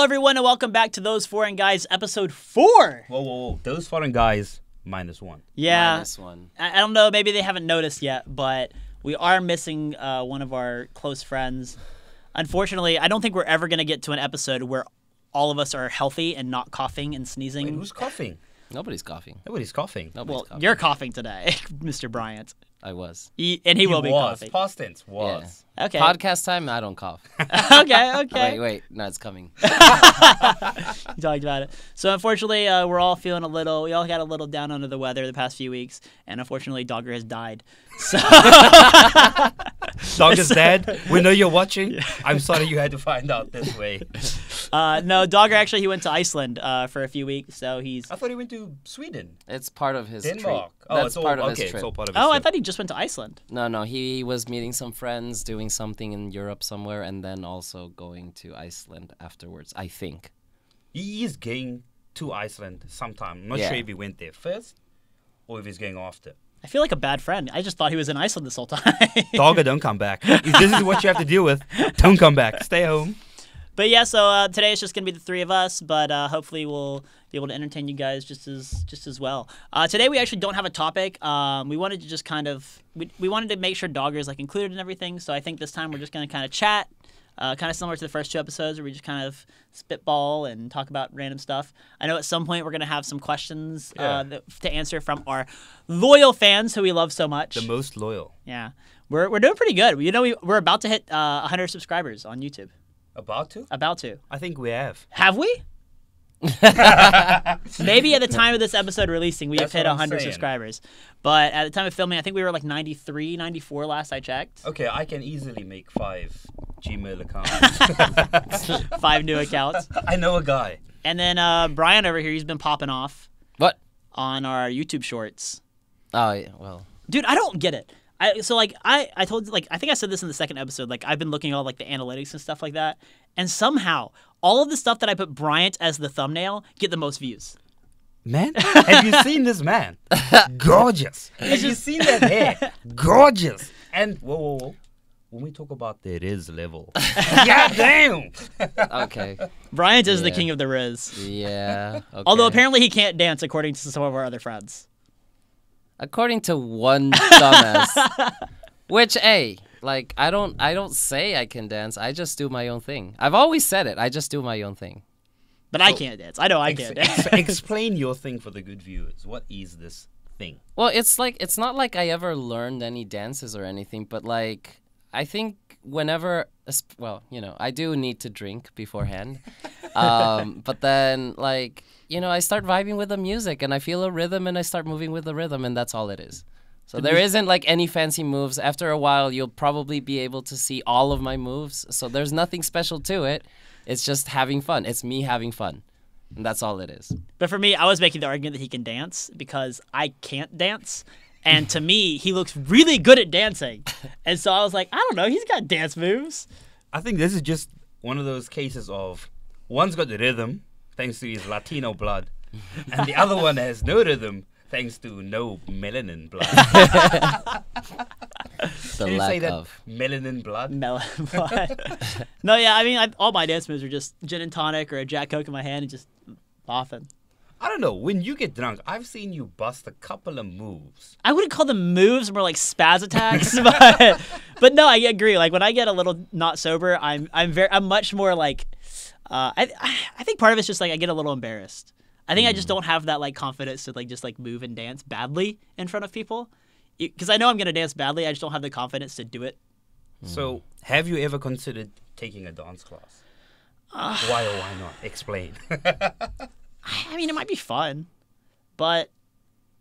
everyone, and welcome back to Those Foreign Guys, episode 4. Whoa. Those Foreign Guys, -1. Yeah. -1. I don't know, maybe they haven't noticed yet, but we are missing one of our close friends. Unfortunately, I don't think we're ever going to get to an episode where all of us are healthy and not coughing and sneezing. Wait, who's coughing? Nobody's coughing. Nobody's coughing. Nobody's coughing. You're coughing today, Mr. Bryant. I was. He will be coughing. Past tense, was. Yeah. Okay. Podcast time, I don't cough. Okay. Wait. No, it's coming. You talked about it. So unfortunately, we're all feeling we all got a little down under the weather the past few weeks, and unfortunately, Dogger has died. So Dogger's dead. We know you're watching. I'm sorry you had to find out this way. No, Dogger actually, he went to Iceland for a few weeks, so he's... I thought he went to Sweden. It's part of his Denmark. trip. Oh, That's it's all, part of okay, his trip. it's all part of his Oh, I trip. thought he just went to Iceland. No, he was meeting some friends, doing something in Europe somewhere, and then also going to Iceland afterwards, I think. He is going to Iceland sometime. I'm not sure if he went there first or if he's going after. I feel like a bad friend. I just thought he was in Iceland this whole time. Dogger, don't come back. If this is what you have to deal with, don't come back. Stay home. But yeah, so today it's just going to be the three of us, but hopefully we'll be able to entertain you guys just as well. Today we actually don't have a topic. We wanted to just we wanted to make sure Dogger's like included in everything, so I think this time we're just going to kind of chat, kind of similar to the first two episodes where we just kind of spitball and talk about random stuff. I know at some point we're going to have some questions to answer from our loyal fans who we love so much. The most loyal. Yeah. We're doing pretty good. You know, we're about to hit 100 subscribers on YouTube. About to? About to. I think we have. Have we? Maybe at the time of this episode releasing, we have hit 100 subscribers. But at the time of filming, I think we were like 93, 94 last I checked. Okay, I can easily make 5 Gmail accounts. 5 new accounts. I know a guy. And then Brian over here, he's been popping off. What? On our YouTube shorts. Oh, yeah, well. Dude, I don't get it. I told you, like, I think I said this in the second episode, like, I've been looking at all, like, the analytics and stuff like that, and somehow, all of the stuff that I put Bryant as the thumbnail get the most views. Man, have you seen this man? Gorgeous. Have you seen that hair? Gorgeous. And, whoa. When we talk about the Riz level, god damn! Okay. Bryant is the king of the Riz. Yeah, okay. Although apparently he can't dance, according to some of our other friends. According to one dumbass, which, hey, like, I don't say I can dance. I just do my own thing. I've always said it. I just do my own thing. But I can't dance. I know I can't dance. Explain your thing for the good viewers. What is this thing? Well, it's not like I ever learned any dances or anything, but, like, I think whenever, well, you know, I do need to drink beforehand. But then, like, you know, I start vibing with the music and I feel a rhythm and I start moving with the rhythm, and that's all it is. So there isn't like any fancy moves. After a while, you'll probably be able to see all of my moves. So there's nothing special to it. It's just having fun. It's me having fun. And that's all it is. But for me, I was making the argument that he can dance because I can't dance. And to me, he looks really good at dancing. And so I was like, I don't know, he's got dance moves. I think this is just one of those cases of one's got the rhythm, thanks to his Latino blood, and the other one has no rhythm, thanks to no melanin blood. The Can you lack say that? of Melanin blood? Melanin blood. No, yeah, I mean, all my dance moves are just gin and tonic or a Jack Coke in my hand and just laughing. I don't know. When you get drunk, I've seen you bust a couple of moves. I wouldn't call them moves, more like spaz attacks. but no, I agree. Like when I get a little not sober, I'm much more like. I think part of it's just like I get a little embarrassed. I think I just don't have that like confidence to like just like move and dance badly in front of people, because I know I'm gonna dance badly. I just don't have the confidence to do it. So, have you ever considered taking a dance class? Why or why not? Explain. I mean, it might be fun, but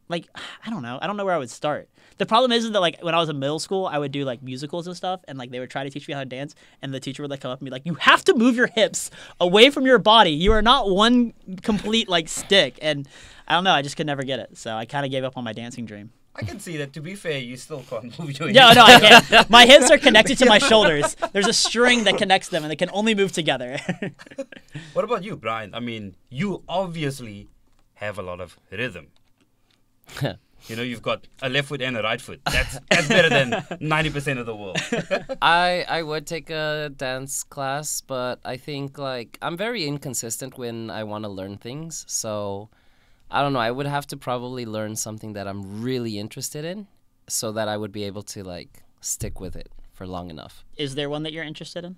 like I don't know. I don't know where I would start. The problem is that like when I was in middle school, I would do like musicals and stuff, and like they would try to teach me how to dance, and the teacher would like come up and be like, "You have to move your hips away from your body. You are not one complete like stick." And I don't know. I just could never get it, so I kind of gave up on my dancing dream. I can see that. To be fair, you still can't move your No, I can't. My hips are connected to my shoulders. There's a string that connects them, and they can only move together. What about you, Brian? I mean, you obviously have a lot of rhythm. You know, you've got a left foot and a right foot. That's better than 90% of the world. I would take a dance class, but I think like I'm very inconsistent when I want to learn things. So I don't know. I would have to probably learn something that I'm really interested in, so that I would be able to like stick with it for long enough. Is there one that you're interested in?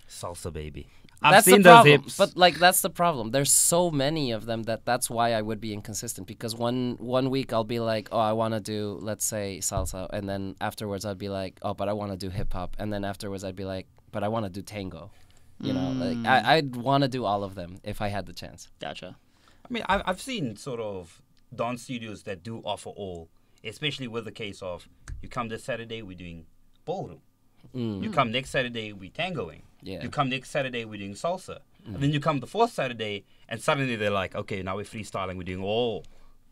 Salsa, baby. That's seen the those problem. hips. But like that's the problem. There's so many of them that's why I would be inconsistent, because one week I'll be like, oh, I want to do, let's say, salsa, and then afterwards I'd be like, oh, but I want to do hip hop, and then afterwards I'd be like, but I want to do tango. You know, like I'd want to do all of them if I had the chance. Gotcha. I mean, I've seen sort of dance studios that do offer all, especially with the case of you come this Saturday, we're doing ballroom. You come next Saturday, we're tangoing. Yeah. You come next Saturday, we're doing salsa. And then you come the fourth Saturday, and suddenly they're like, okay, now we're freestyling, we're doing all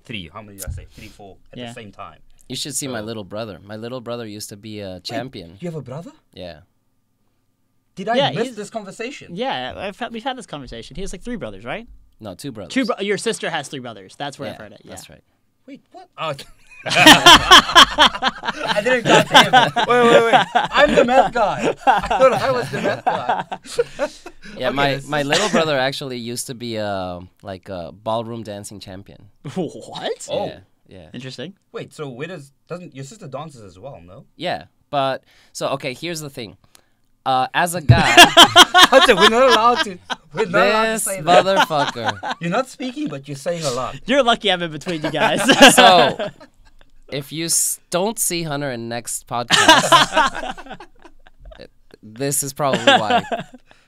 three. How many did I say? 3, 4 at the same time. You should see my little brother. My little brother used to be a champion. You have a brother? Yeah. Did I Yeah, miss he's- this conversation? Yeah, we've had this conversation. He has like 3 brothers, right? No, 2 brothers. Your sister has 3 brothers. That's where Yeah, I've heard it. Yeah. that's right. Wait, what? Oh. I didn't got him. Wait. I'm the meth guy. I thought I was the meth guy. Yeah, Okay, my little brother actually used to be like a ballroom dancing champion. What? Oh. Yeah. Interesting. Wait, so where doesn't your sister dances as well, no? Yeah, but so okay, here's the thing. As a guy, We're not allowed to. We're not allowed to this say that. motherfucker. You're not speaking, but you're saying a lot. You're lucky I'm in between you guys. So, if you don't see Hunter in next podcast, this is probably why.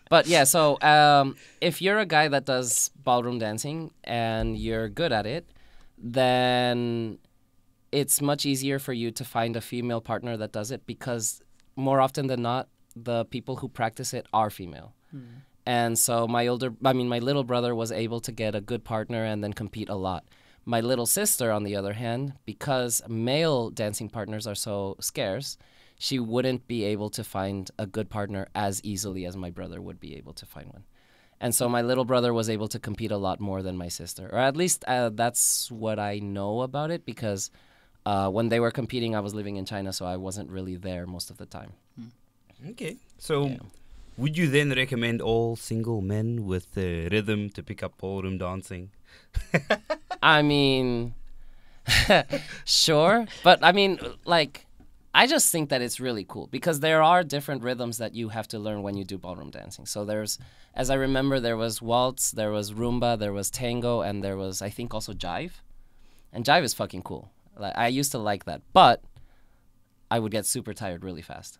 But yeah, so if you're a guy that does ballroom dancing and you're good at it, then it's much easier for you to find a female partner that does it, because more often than not, the people who practice it are female. And so my little brother was able to get a good partner and then compete a lot. My little sister, on the other hand, because male dancing partners are so scarce, she wouldn't be able to find a good partner as easily as my brother would be able to find one. And so my little brother was able to compete a lot more than my sister. Or at least that's what I know about it, because when they were competing, I was living in China, so I wasn't really there most of the time. Okay. So, would you then recommend all single men with rhythm to pick up ballroom dancing? I mean, sure. But I mean, like, I just think that it's really cool, because there are different rhythms that you have to learn when you do ballroom dancing. So there's, as I remember, there was waltz, there was rumba, there was tango, and there was, I think, also jive. And jive is fucking cool. Like, I used to like that, but I would get super tired really fast.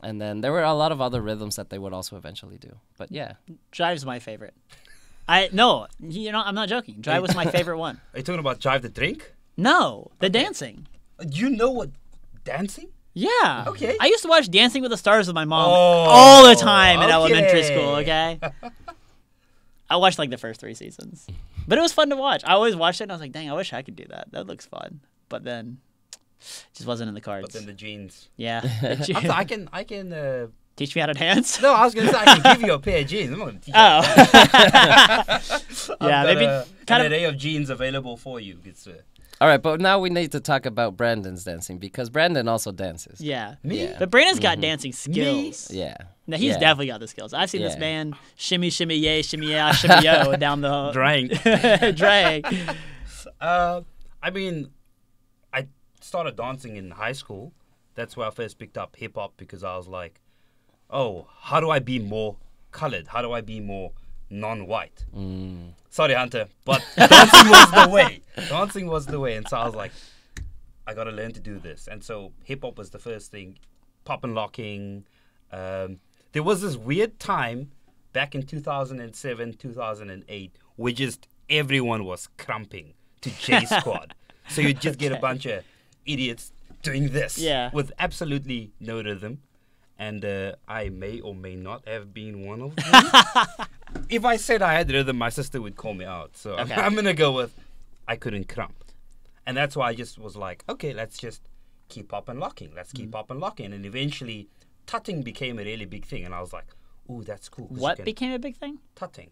And then there were a lot of other rhythms that they would also eventually do. But yeah. Jive's my favorite. I'm not joking. Jive was my favorite one. Are you talking about jive the drink? No, the dancing. You know what dancing? Yeah. Okay. I used to watch Dancing with the Stars with my mom Oh, all the time in elementary okay. school, okay? I watched like the first 3 seasons. But it was fun to watch. I always watched it and I was like, dang, I wish I could do that. That looks fun. But then it just wasn't in the cards. But then the jeans. Yeah. I can. Teach me how to dance? No, I was gonna say I can give you a pair of jeans. I'm not gonna teach you. Oh. Yeah, I've maybe got kind an of. array of jeans available for you. It's All right, but now we need to talk about Brandon's dancing, because Brandon also dances. Yeah. me. Yeah. But Brandon's got dancing skills. Yeah. No, he's Yeah. definitely got the skills. I've seen this Yeah. man shimmy, shimmy, yay, shimmy, yeah, shimmy, yo down the Drank. drag. I mean, I started dancing in high school. That's where I first picked up hip hop, because I was like, oh, how do I be more colored? How do I be more non-white? Sorry, Hunter, but dancing was the way. Dancing was the way. And so I was like, I got to learn to do this. And so hip hop was the first thing. Pop and locking. There was this weird time back in 2007, 2008, where just everyone was crumping to J Squad. So you'd just get a bunch of idiots doing this with absolutely no rhythm. And I may or may not have been one of them. If I said I had rhythm, my sister would call me out. So I'm going to go with I couldn't crump. And that's why I just was like, okay, let's just keep up and locking. Let's keep up and locking. And eventually, tutting became a really big thing. And I was like, ooh, that's cool. What became a big thing? Tutting.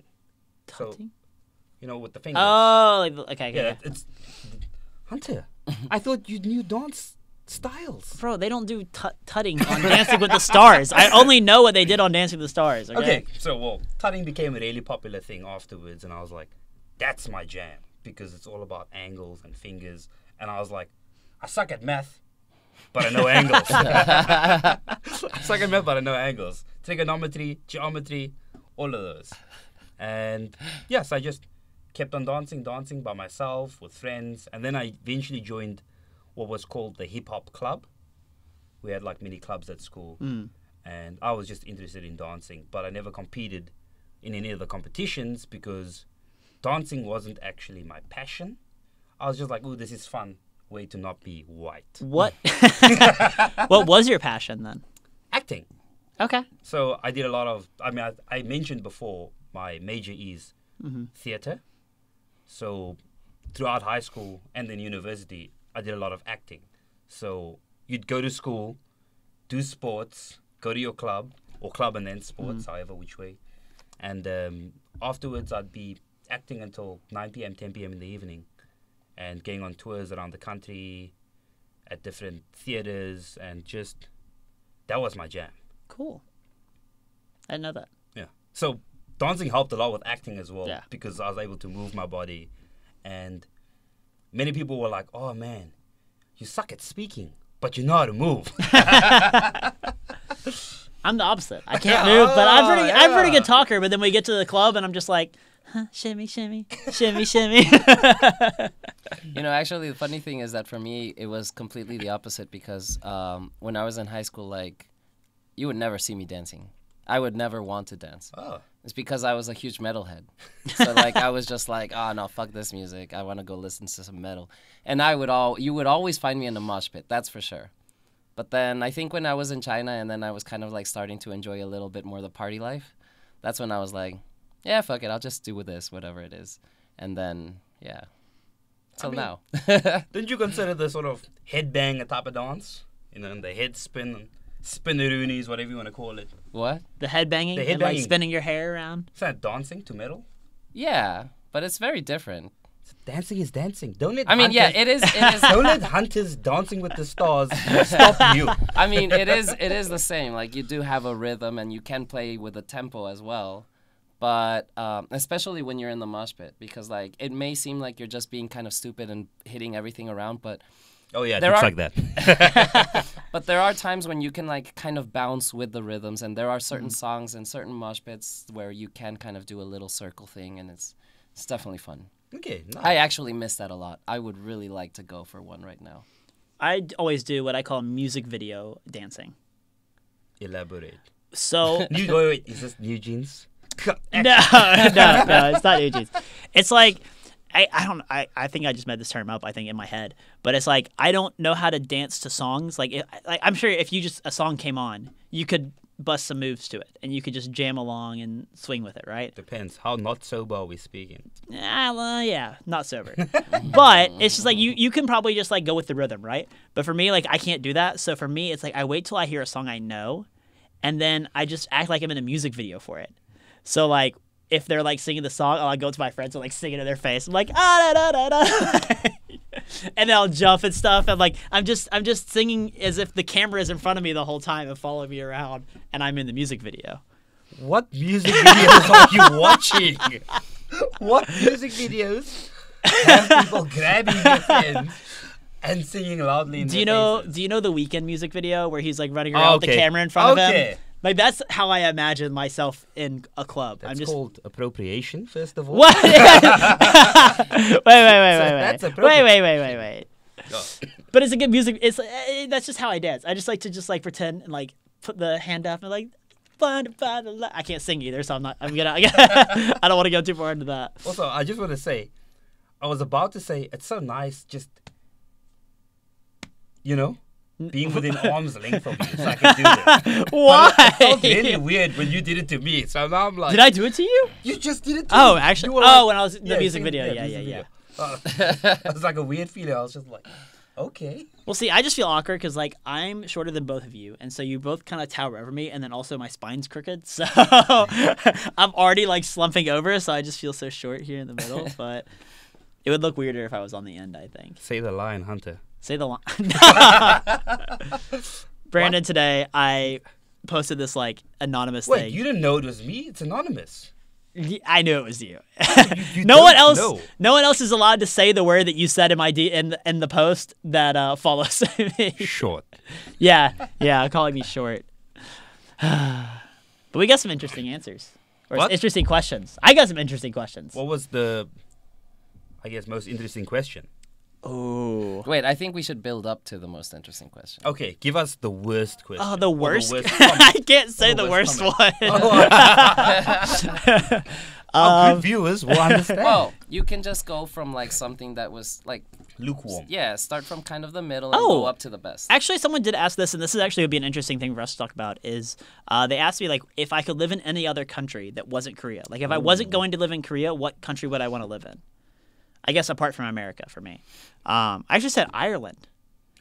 Tutting? So, with the fingers. Oh, okay. Yeah, it's... Hunter, I thought you knew dance styles. Bro, they don't do tutting on Dancing with the Stars. I only know what they did on Dancing with the Stars. Okay, so tutting became a really popular thing afterwards, and I was like, that's my jam because it's all about angles and fingers. And I was like, I suck at math, but I know angles. I suck at math, but I know angles. Trigonometry, geometry, all of those. And yes, I just kept on dancing by myself with friends, and then I eventually joined what was called the hip hop club. We had like many clubs at school, and I was just interested in dancing, but I never competed in any of the competitions because dancing wasn't actually my passion. I was just like, "Ooh, this is fun way to not be white." What? What was your passion then? Acting. Okay. So I did a lot of. I mean, I mentioned before my major is theater. So throughout high school and then university, I did a lot of acting. So you'd go to school, do sports, go to your club, or club and then sports, however, which way. And afterwards, I'd be acting until 9 p.m., 10 p.m. in the evening and going on tours around the country at different theaters. And just, that was my jam. Cool. I didn't know that. Yeah. So dancing helped a lot with acting as well, Yeah. because I was able to move my body. And many people were like, "Oh man, you suck at speaking, but you know how to move." I'm the opposite. I can't move, but I'm pretty good talker. But then we get to the club and I'm just like, shimmy, shimmy, shimmy, shimmy. You know, actually, the funny thing is that for me, it was completely the opposite because when I was in high school, like, you would never see me dancing. I would never want to dance. Oh. It's because I was a huge metalhead. So, like, I was just like, oh, no, fuck this music. I want to go listen to some metal. And you would always find me in the mosh pit, that's for sure. But then I think when I was in China and then I was kind of, like, starting to enjoy a little bit more the party life, that's when I was like, yeah, fuck it, I'll just do with this, whatever it is. And then, yeah, till now. Didn't you consider the sort of headbang a type of dance? You know, the head spin, spinneroonies, whatever you want to call it. What? The headbanging and like spinning your hair around. Is that dancing to metal? Yeah, but it's very different. Dancing is dancing. Don't let it is. Don't let hunters Dancing with the Stars stop you. I mean, it is the same. Like, you do have a rhythm and you can play with a tempo as well. But especially when you're in the mosh pit, because like it may seem like you're just being kind of stupid and hitting everything around, but it's like that. But there are times when you can like kind of bounce with the rhythms, and there are certain songs and certain mosh pits where you can kind of do a little circle thing, and it's definitely fun. Okay, nice. I actually miss that a lot. I would really like to go for one right now. I always do what I call music video dancing. Elaborate. So wait, is this New Jeans? No, it's not New Jeans. It's like I think I just made this term up, I think, in my head. But it's like I don't know how to dance to songs. Like I'm sure if a song came on, you could bust some moves to it, and you could just jam along and swing with it, right? Depends. How not sober are we speaking? Yeah, not sober. But it's just like you can probably just like go with the rhythm, right? But for me, like I can't do that. So for me, it's like I wait till I hear a song I know, and then I just act like I'm in a music video for it. So like if they're like singing the song, I'll go to my friends and like sing it in their face. I'm like da da da da, and then I'll jump and stuff. And like I'm just singing as if the camera is in front of me the whole time and following me around, and I'm in the music video. What music videos are you watching? What music videos have people grabbing their friends and singing loudly in their faces? Do you know the Weeknd music video where he's like running around with the camera in front of him? Like that's how I imagine myself in a club. That's called appropriation, first of all. What? Wait. Wait. But it's a good music. It's that's just how I dance. I just like to pretend and like put the hand up and like. I can't sing either, so I don't want to go too far into that. Also, I just want to say, I was about to say it's so nice, just being within arm's length of you, so I can do this. Why? But it felt really weird when you did it to me. So now I'm like, did I do it to you? You just did it to me. Oh, actually. When I was in the music video. Yeah. It was like a weird feeling. I was just like, okay. Well, see, I just feel awkward because, like, I'm shorter than both of you, and so you both kind of tower over me, and then also my spine's crooked, so I'm already, like, slumping over, so I just feel so short here in the middle, but It would look weirder if I was on the end, I think. Say the line, Hunter. Say the line. Brandon, today I posted this like anonymous Wait, thing. you didn't know it was me? It's anonymous. I knew it was you. You No don't one else. know. No one else is allowed to say the word that you said in my in the post that follows me. Short. Yeah, calling me short. But we got some interesting answers or What? interesting questions. I got some interesting questions. What was the, I guess, most interesting question? Oh, Wait, I think we should build up to the most interesting question. Okay, give us the worst question. oh, the Or worst. comment. I can't say Or the the worst worst one. Our good viewers will understand. Well, you can just go from like something that was like, Lukewarm. yeah, start from kind of the middle and Oh. go up to the best. Actually, someone did ask this, and this is actually would be an interesting thing for us to talk about. Is they asked me like if I could live in any other country that wasn't Korea. Like if I wasn't going to live in Korea, what country would I want to live in? I guess apart from America for me. I actually said Ireland.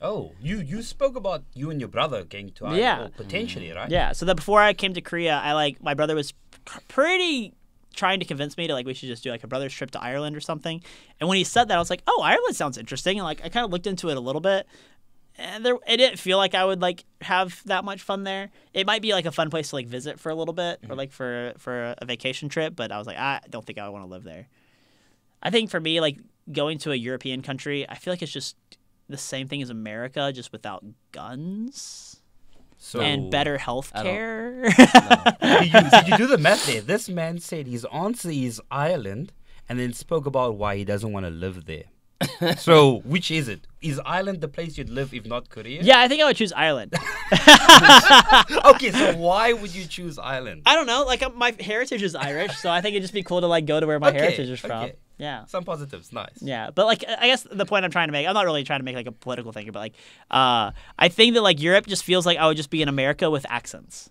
Oh, you spoke about you and your brother going to Ireland. Yeah. Or potentially, right? Yeah. So that before I came to Korea, my brother was pretty trying to convince me to like we should just do like a brother's trip to Ireland or something. And when he said that, I was like, oh, Ireland sounds interesting. And like I kind of looked into it a little bit. And it didn't feel like I would like have that much fun there. It might be like a fun place to like visit for a little bit or like for a vacation trip. But I was like, I don't think I want to live there. I think for me, like going to a European country, I feel like it's just the same thing as America, just without guns So, and better health care. did you do the math there? This man said his answer is Ireland and then spoke about why he doesn't want to live there. So, which is it? Is Ireland the place you'd live if not Korea? Yeah, I think I would choose Ireland. Okay, so why would you choose Ireland? I don't know. Like my heritage is Irish, so I think it'd just be cool to like go to where my Okay, heritage is from. okay. Yeah. Some positives, nice. Yeah, but like I guess the point I'm trying to make, I'm not really trying to make like a political thing, but like I think that like Europe just feels like I would just be in America with accents.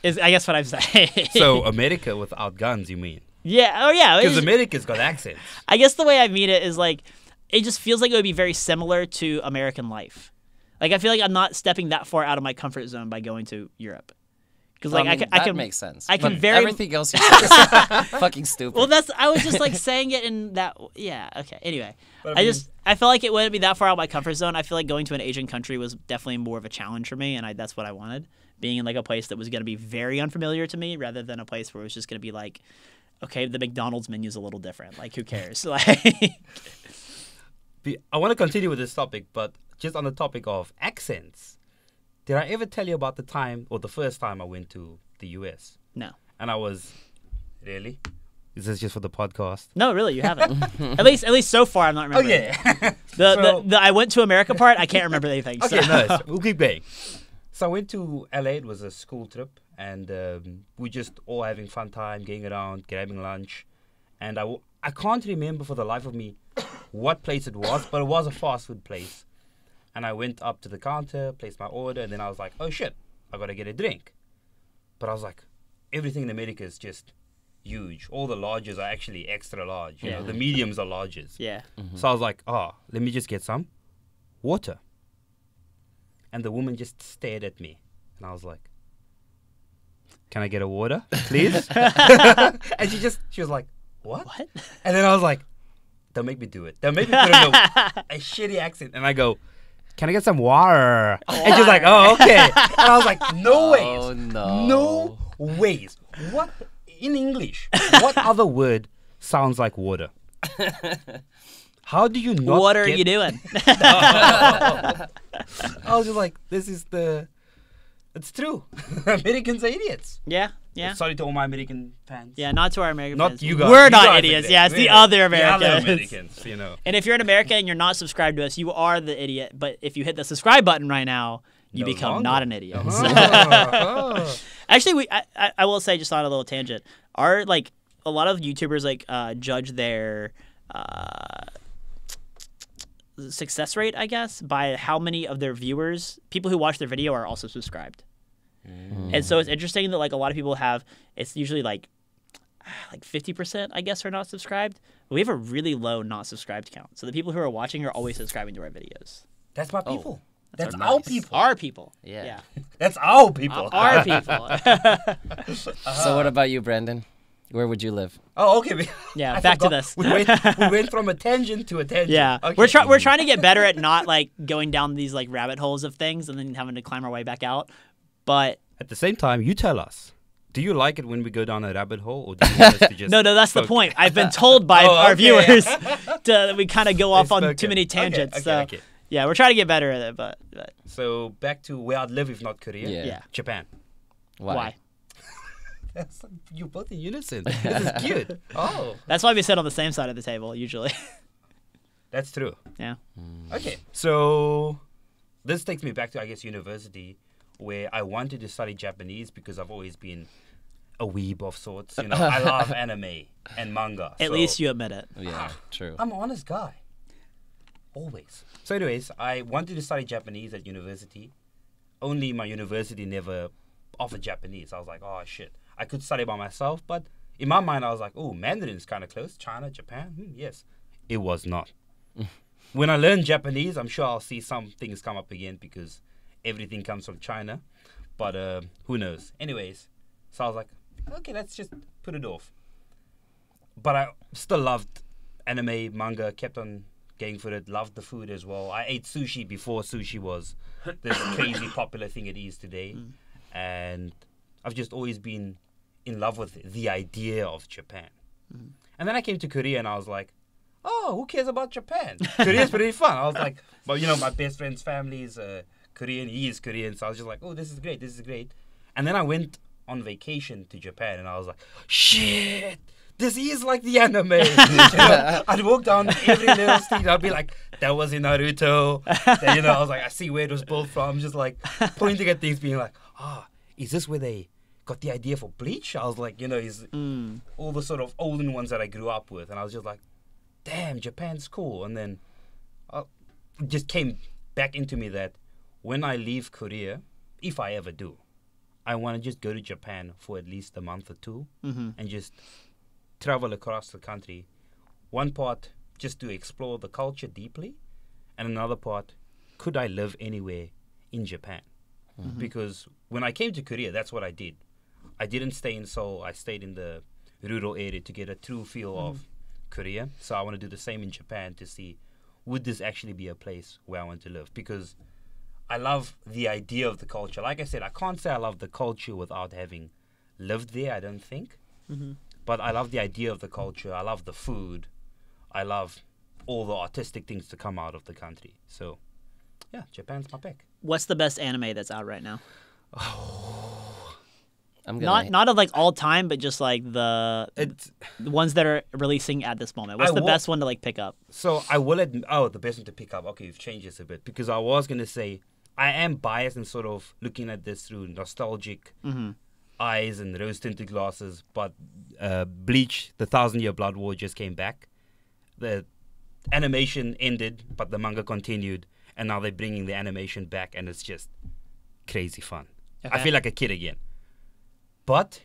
Is I guess what I'm saying. So, America without guns, you mean? yeah, oh yeah. Because it's- America's got accents. I guess the way I mean it is like it just feels like it would be very similar to American life. Like I feel like I'm not stepping that far out of my comfort zone by going to Europe. Because like I mean, I that can makes sense. I can But very everything else you said is fucking stupid. well that's I was just like saying it in that yeah okay anyway But I felt like it wouldn't be that far out of my comfort zone. I feel like going to an Asian country was definitely more of a challenge for me, and that's what I wanted, being in like a place that was going to be very unfamiliar to me rather than a place where it was just going to be like, okay, the McDonald's menu is a little different, like who cares. Like I want to continue with this topic, but just on the topic of accents, did I ever tell you about the time or the first time I went to the US? no And I was, really? Is this just for the podcast? no really you haven't at least so far I'm not remembering. yeah. The I went to America part I can't remember anything. Okay, so. nice. We'll keep going. So I went to LA. It was a school trip, and we just all having fun time, going around, grabbing lunch, and I can't remember for the life of me what place it was, but it was a fast food place. And I went up to the counter, placed my order, and then I was like, oh shit, I gotta get a drink. But I was like, everything in America is just huge. All the larges are actually extra large. You know, the mediums are larges. Yeah. So I was like, let me just get some water. And the woman just stared at me. And I was like, can I get a water, please? And she was like, what? What? And then I was like, don't make me do it. Don't make me put on a shitty accent. And I go, can I get some water? And she's like, oh, okay. And I was like, no ways. Oh, no. No ways. What, in English, what other word sounds like water? How do you not What are get- you doing? I was just like, it's true. Americans are idiots. Yeah. Yeah. Sorry to all my American fans. Yeah, not to our American Not fans. you guys. We're You not guys are idiots. idiots. Yeah, it's the We're other The Americans. other Americans, you know. And if you're an American and you're not subscribed to us, you are the idiot. But if you hit the subscribe button right now, you No become longer. not an idiot. Oh. Actually, I will say, just on a little tangent, our like a lot of YouTubers like judge their success rate, I guess, by how many of their viewers, people who watch their video, are also subscribed. And so it's interesting that like a lot of people have, it's usually like 50%, I guess, are not subscribed. But we have a really low not subscribed count. So the people who are watching are always subscribing to our videos. That's my people. That's our our nice. people. Our people. Yeah. Yeah. That's our people. Our people. So what about you, Brandon? Where would you live? Oh, okay. Yeah, I back to forgot. this. We went from a tangent to a tangent. Yeah, Okay. we're trying to get better at not like going down these like rabbit holes of things and then having to climb our way back out. But At the same time, you tell us. Do you like it when we go down a rabbit hole, or do you want us to just no, that's the focus? point. I've been told by Oh, our okay. viewers that we kind of go off on Spoken. too many Okay, tangents. okay, so okay. yeah, we're trying to get better at it. But So back to where I'd live if not Korea. Yeah. yeah, Japan. why? You're both in unison. This is cute. Oh, That's why we sit on the same side of the table usually. that's true. Yeah. Okay, so this takes me back to, I guess, university, where I wanted to study Japanese because I've always been a weeb of sorts. You know, I love anime and manga. At so least you admit it. Yeah, true. I'm an honest guy. Always. So anyways, I wanted to study Japanese at university. Only my university never offered Japanese. I was like, oh, shit. I could study by myself, but in my mind, I was like, oh, Mandarin's kind of close. China, Japan, yes. It was not. When I learn Japanese, I'm sure I'll see some things come up again because everything comes from China. But who knows? Anyways, so I was like, okay, let's just put it off. But I still loved anime, manga, kept on going for it, loved the food as well. I ate sushi before sushi was this crazy popular thing it is today. And I've just always been in love with the idea of Japan. And then I came to Korea and I was like, oh, who cares about Japan? Korea's pretty fun. I was like, well, you know, my best friend's family is Korean. He is Korean. So I was just like, oh, this is great. This is great. And then I went on vacation to Japan and I was like, shit, this is like the anime. You know, I'd walk down every little street. I'd be like, that was in Naruto. Then, you know, I was like, I see where it was built from. Just like pointing at things, being like, is this where they got the idea for Bleach? I was like, you know, all the sort of olden ones that I grew up with. And I was just like, damn, Japan's cool. And then it just came back into me that when I leave Korea, if I ever do, I want to just go to Japan for at least a month or two and just travel across the country. One part, just to explore the culture deeply. And another part, could I live anywhere in Japan? Because when I came to Korea, that's what I did. I didn't stay in Seoul. I stayed in the rural area to get a true feel of Korea. So I want to do the same in Japan to see, would this actually be a place where I want to live? Because I love the idea of the culture. Like I said, I can't say I love the culture without having lived there, I don't think. But I love the idea of the culture. I love the food. I love all the artistic things to come out of the country. So, yeah, Japan's my pick. What's the best anime that's out right now? I'm gonna Not of like all time, but just like the ones that are releasing at this moment. What's the best one to like pick up? So I will admit, the best one to pick up. Okay, you've changed this a bit because I was going to say I am biased and sort of looking at this through nostalgic eyes and rose-tinted glasses. But Bleach, the 1,000-Year Blood War just came back. The animation ended, but the manga continued. And now they're bringing the animation back, and it's just crazy fun. Okay. I feel like a kid again. But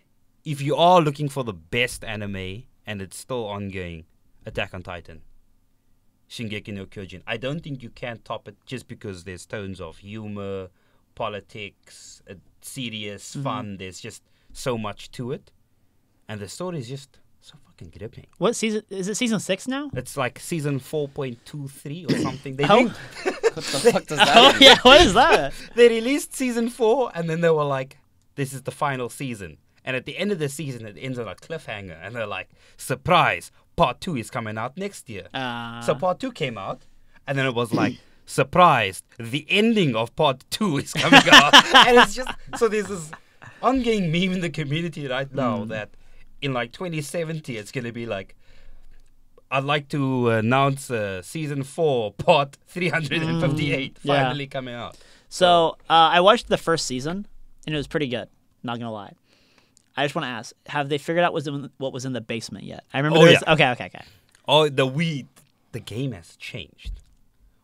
if you are looking for the best anime, and it's still ongoing, Attack on Titan, Shingeki no Kyojin, I don't think you can top it just because there's tones of humor, politics, serious, fun. There's just so much to it. And the story is just so fucking gripping. What season is it? Season 6 now? It's like season 4.23 or something. They Oh. What the fuck does that Oh mean? yeah, what is that? They released season 4 and then they were like, this is the final season. And at the end of the season, it ends on a cliffhanger. And they're like, surprise, part 2 is coming out next year. So part 2 came out. And then it was like, surprise, the ending of part 2 is coming out. And it's just, so there's this ongoing meme in the community right now that in like 2070, it's going to be like, I'd like to announce season 4, part 358, finally coming out. So I watched the first season, and it was pretty good. Not gonna lie. I just want to ask: have they figured out what was in the basement yet? I remember. Okay. Oh, the game has changed.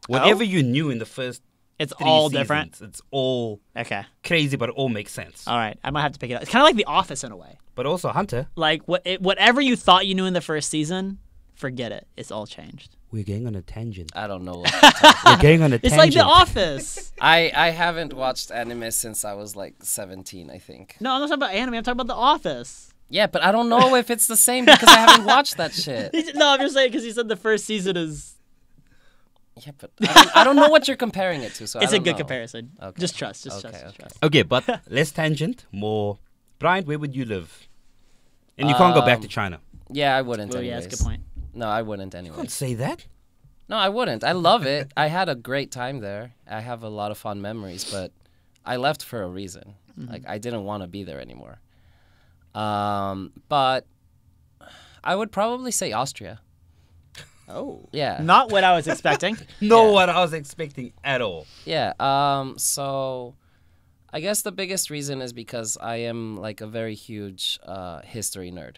Whatever you knew in the first, it's 3 all seasons, different. It's all Okay. crazy, but it all makes sense. All right, I might have to pick it up. It's kind of like The Office in a way. But also Hunter, Like whatever you thought you knew in the first season, forget it. It's all changed. we're going on a tangent. I don't know what you're talking We're going on a It's tangent. like The Office. I haven't watched anime since I was like 17, I think. No, I'm not talking about anime. I'm talking about The Office. Yeah, but I don't know if it's the same because I haven't watched that shit. No, I'm just saying because he said the first season is. Yeah, but I don't know what you're comparing it to. So It's I a don't good know. comparison. Okay. Just trust. Just Okay, trust. Just okay. trust. Okay, but less tangent, more. Brian, where would you live? And you can't go back to China. Yeah, I wouldn't. Well, yeah, anyways. that's a good point. No, I wouldn't You anyway. can't say that. No, I wouldn't. I love it. I had a great time there. I have a lot of fond memories, but I left for a reason. Like I didn't want to be there anymore. But I would probably say Austria. Oh. Yeah. Not what I was expecting. No, Yeah. what I was expecting at all. Yeah. So I guess the biggest reason is because I am like a very huge history nerd.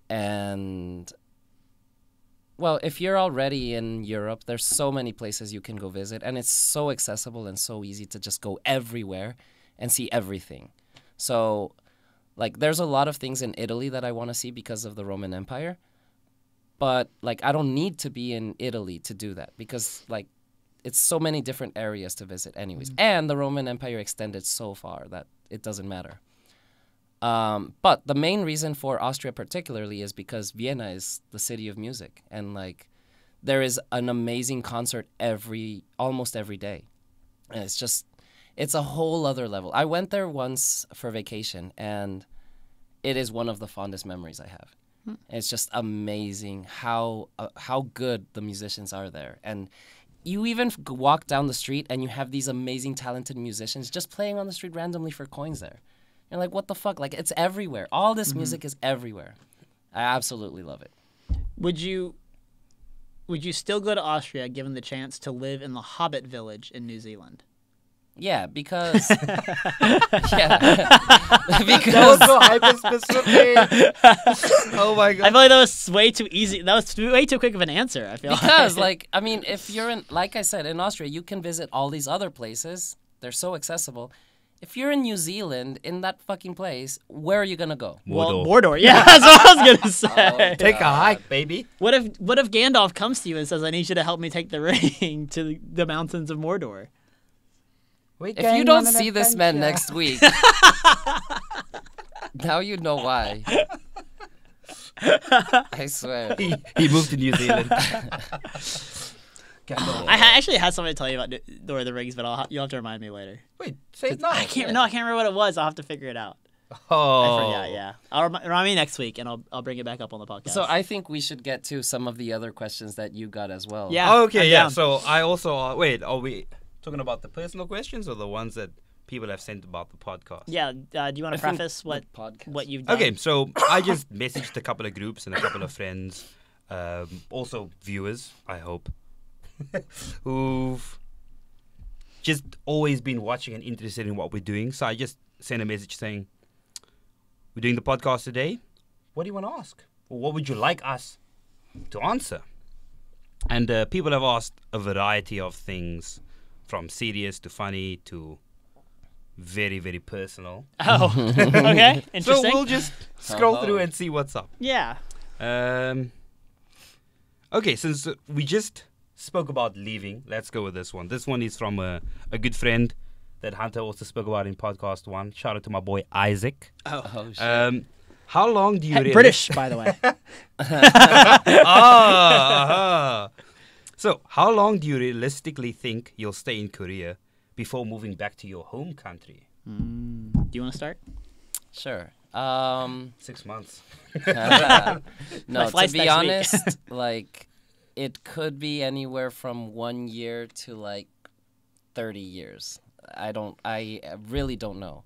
And well, if you're already in Europe, there's so many places you can go visit, and it's so accessible and so easy to just go everywhere and see everything. So like there's a lot of things in Italy that I want to see because of the Roman Empire. But like I don't need to be in Italy to do that because like it's so many different areas to visit anyways. And the Roman Empire extended so far that it doesn't matter. But the main reason for Austria particularly is because Vienna is the city of music. And like there is an amazing concert almost every day. And it's a whole other level. I went there once for vacation and it is one of the fondest memories I have. It's just amazing how good the musicians are there. And you even walk down the street and you have these amazing talented musicians just playing on the street randomly for coins there. You're like, what the fuck? Like, it's everywhere. All this music is everywhere. I absolutely love it. Would you still go to Austria given the chance to live in the Hobbit village in New Zealand? Yeah, because yeah, That was so hyper specific. Oh my I god. feel like that was way too easy. That was way too quick of an answer. I feel because like. like I mean, if you're in, like I said, in Austria, you can visit all these other places. They're so accessible. If you're in New Zealand, in that fucking place, where are you gonna go? Well, Mordor. Yeah, that's what I was gonna say. Take a hike, baby. What if Gandalf comes to you and says, "I need you to help me take the ring to the mountains of Mordor"? If you don't see this man next week, now you know why. I swear. He moved to New Zealand. I actually had something to tell you about Lord of the Rings, but you'll have to remind me later. Wait, say it now. I can't remember what it was. I'll have to figure it out. Oh. I forgot. Yeah, I'll remind me next week, and I'll bring it back up on the podcast. So I think we should get to some of the other questions that you got as well. Yeah. Okay, I'm yeah. down. So I also wait. Are we talking about the personal questions or the ones that people have sent about the podcast? Yeah. Do you want to I think preface the podcast. what you've done? Okay, so I just messaged a couple of groups and a couple of friends, also viewers, I hope, who've just always been watching and interested in what we're doing. So I just sent a message saying, we're doing the podcast today. What do you want to ask? Or what would you like us to answer? And people have asked a variety of things, from serious to funny to very, very personal. Oh, okay. Interesting. So we'll just scroll through and see what's up. Yeah. Okay, since we just spoke about leaving, let's go with this one. This one is from a good friend that Hunter also spoke about in podcast 1. Shout out to my boy Isaac. Oh shit. How long do you British, by the way. So, how long do you realistically think you'll stay in Korea before moving back to your home country? Do you want to start? Sure. 6 months. No, to flight's be next week. honest, like it could be anywhere from 1 year to like 30 years. I really don't know.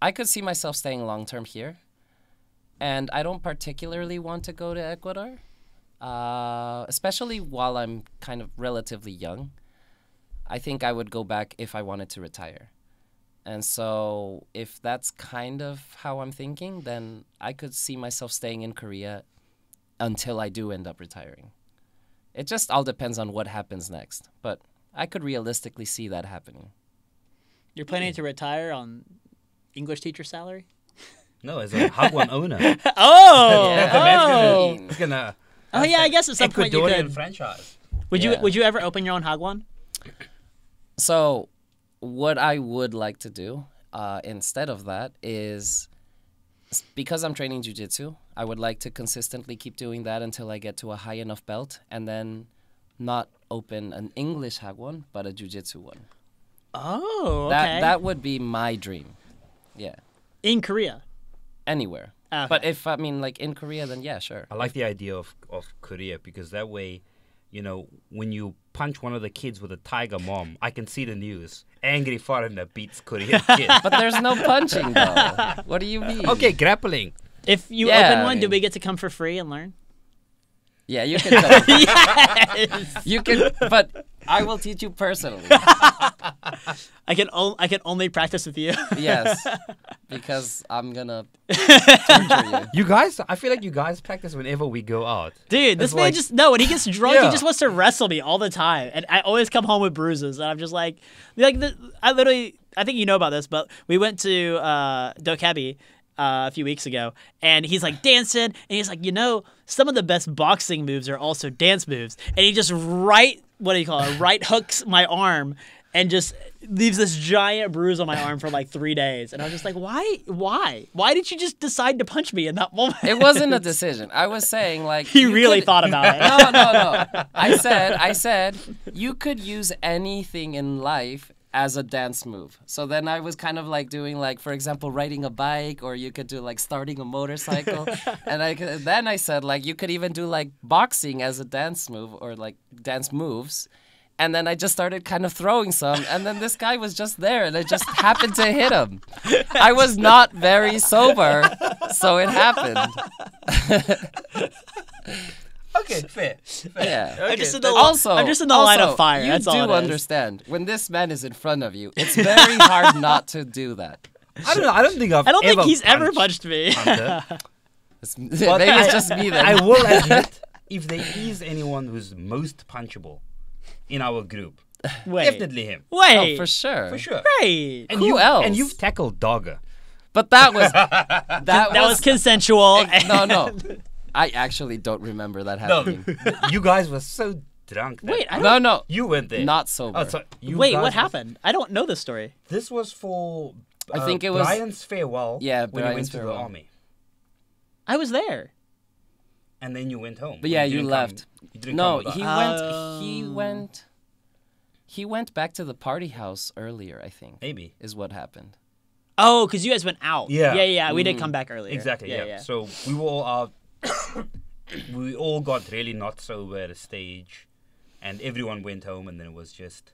I could see myself staying long term here, and I don't particularly want to go to Ecuador, especially while I'm kind of relatively young. I think I would go back if I wanted to retire. And so if that's kind of how I'm thinking, then I could see myself staying in Korea until I do end up retiring. It just all depends on what happens next. But I could realistically see that happening. You're planning to retire on English teacher salary? No, as a Hagwon owner. Oh! Yeah. The man's Oh! gonna Oh, yeah, I guess at some point you Ecuadorian could. franchise. Would Yeah. you ever open your own hagwon? So what I would like to do instead of that is because I'm training jiu-jitsu, I would like to consistently keep doing that until I get to a high enough belt, and then not open an English hagwon, but a jiu-jitsu one. Oh, okay. That would be my dream. Yeah. In Korea. Anywhere. Okay. But if, I mean, like in Korea, then yeah, sure. I like the idea of Korea because that way, you know, when you punch one of the kids with a tiger mom, I can see the news. Angry foreigner beats Korean kid. But there's no punching, though. What do you mean? Okay, grappling. If you Yeah, open I one, do mean- we get to come for free and learn? Yeah, you can come. Yes. You can, but I will teach you personally. I can only practice with you. Yes, because I'm gonna torture you. You guys, I feel like you guys practice whenever we go out. Dude, this It's man like- just when he gets drunk, he Yeah. just wants to wrestle me all the time, and I always come home with bruises, and I'm just like I think you know about this, but we went to Dokebi a few weeks ago, and he's like dancing, and he's like, some of the best boxing moves are also dance moves, and he just right hooks my arm, and just leaves this giant bruise on my arm for like 3 days, and I was just like, why did you just decide to punch me in that moment? It wasn't a decision. I was saying like He you really could- thought about it. No. I said you could use anything in life as a dance move. So then I was kind of like doing like, for example, riding a bike, or you could do like starting a motorcycle. And then I said like you could even do like boxing as a dance move, or like dance moves. And then I just started kind of throwing some, and then this guy was just there, and I just happened to hit him. I was not very sober, so it happened. Okay, fair. Yeah. Okay. I'm just in the Also, I'm just in the line of also, fire. You That's all do it is. understand when this man is in front of you, it's very hard not to do that. I don't know. I don't think I've I don't think ever he's ever punched punched me. Hunter. Maybe it's just me then. I will admit, if there is anyone who's most punchable in our group, Wait. definitely him. Wait. Oh, for sure. For sure. Wait. And Who else? And you've tackled Dogger. But that was That was consensual. no. I actually don't remember that No, happening. you guys were so drunk. that- Wait, I don't. No. You went there. Not sober. Oh, so you Wait, guys what was- happened? I don't know this story. This was for I think it was- Brian's farewell. Yeah, when he Brian's went to farewell. the army. I was there. And then you went home. But yeah, you didn't left. Come, you didn't No, come with he us. he went back to the party house earlier, I think. Maybe. Is what happened. Oh, because you guys went out. Yeah. Yeah. We did come back earlier. Exactly, yeah. So we were all out. We all got really not sober at a stage. And everyone went home, and then it was just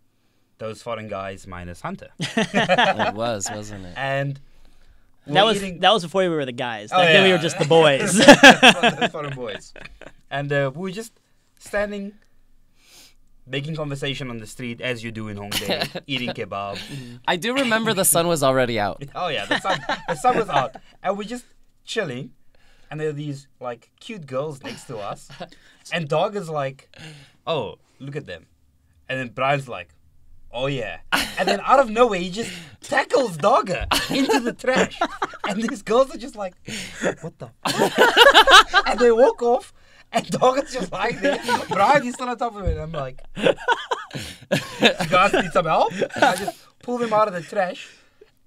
those foreign guys minus Hunter. It was, wasn't it? And we that were was eating- that was before we were the guys. Oh, Like, then we yeah. were just the boys. those foreign boys. And we were just standing, making conversation on the street as you do in Hongdae, eating kebab. I do remember the sun was already out. Oh yeah, the sun was out, and we're just chilling, and there are these like cute girls next to us, and Dog is like, "Oh, look at them," and then Brian's like, "Oh yeah," and then out of nowhere he just tackles Dogger into the trash, and these girls are just like, "What the?" fuck?" And they walk off. And Dogger's just lying there. Brian is still on top of it. And I'm like, "You guys need some help?" And I just pull them out of the trash.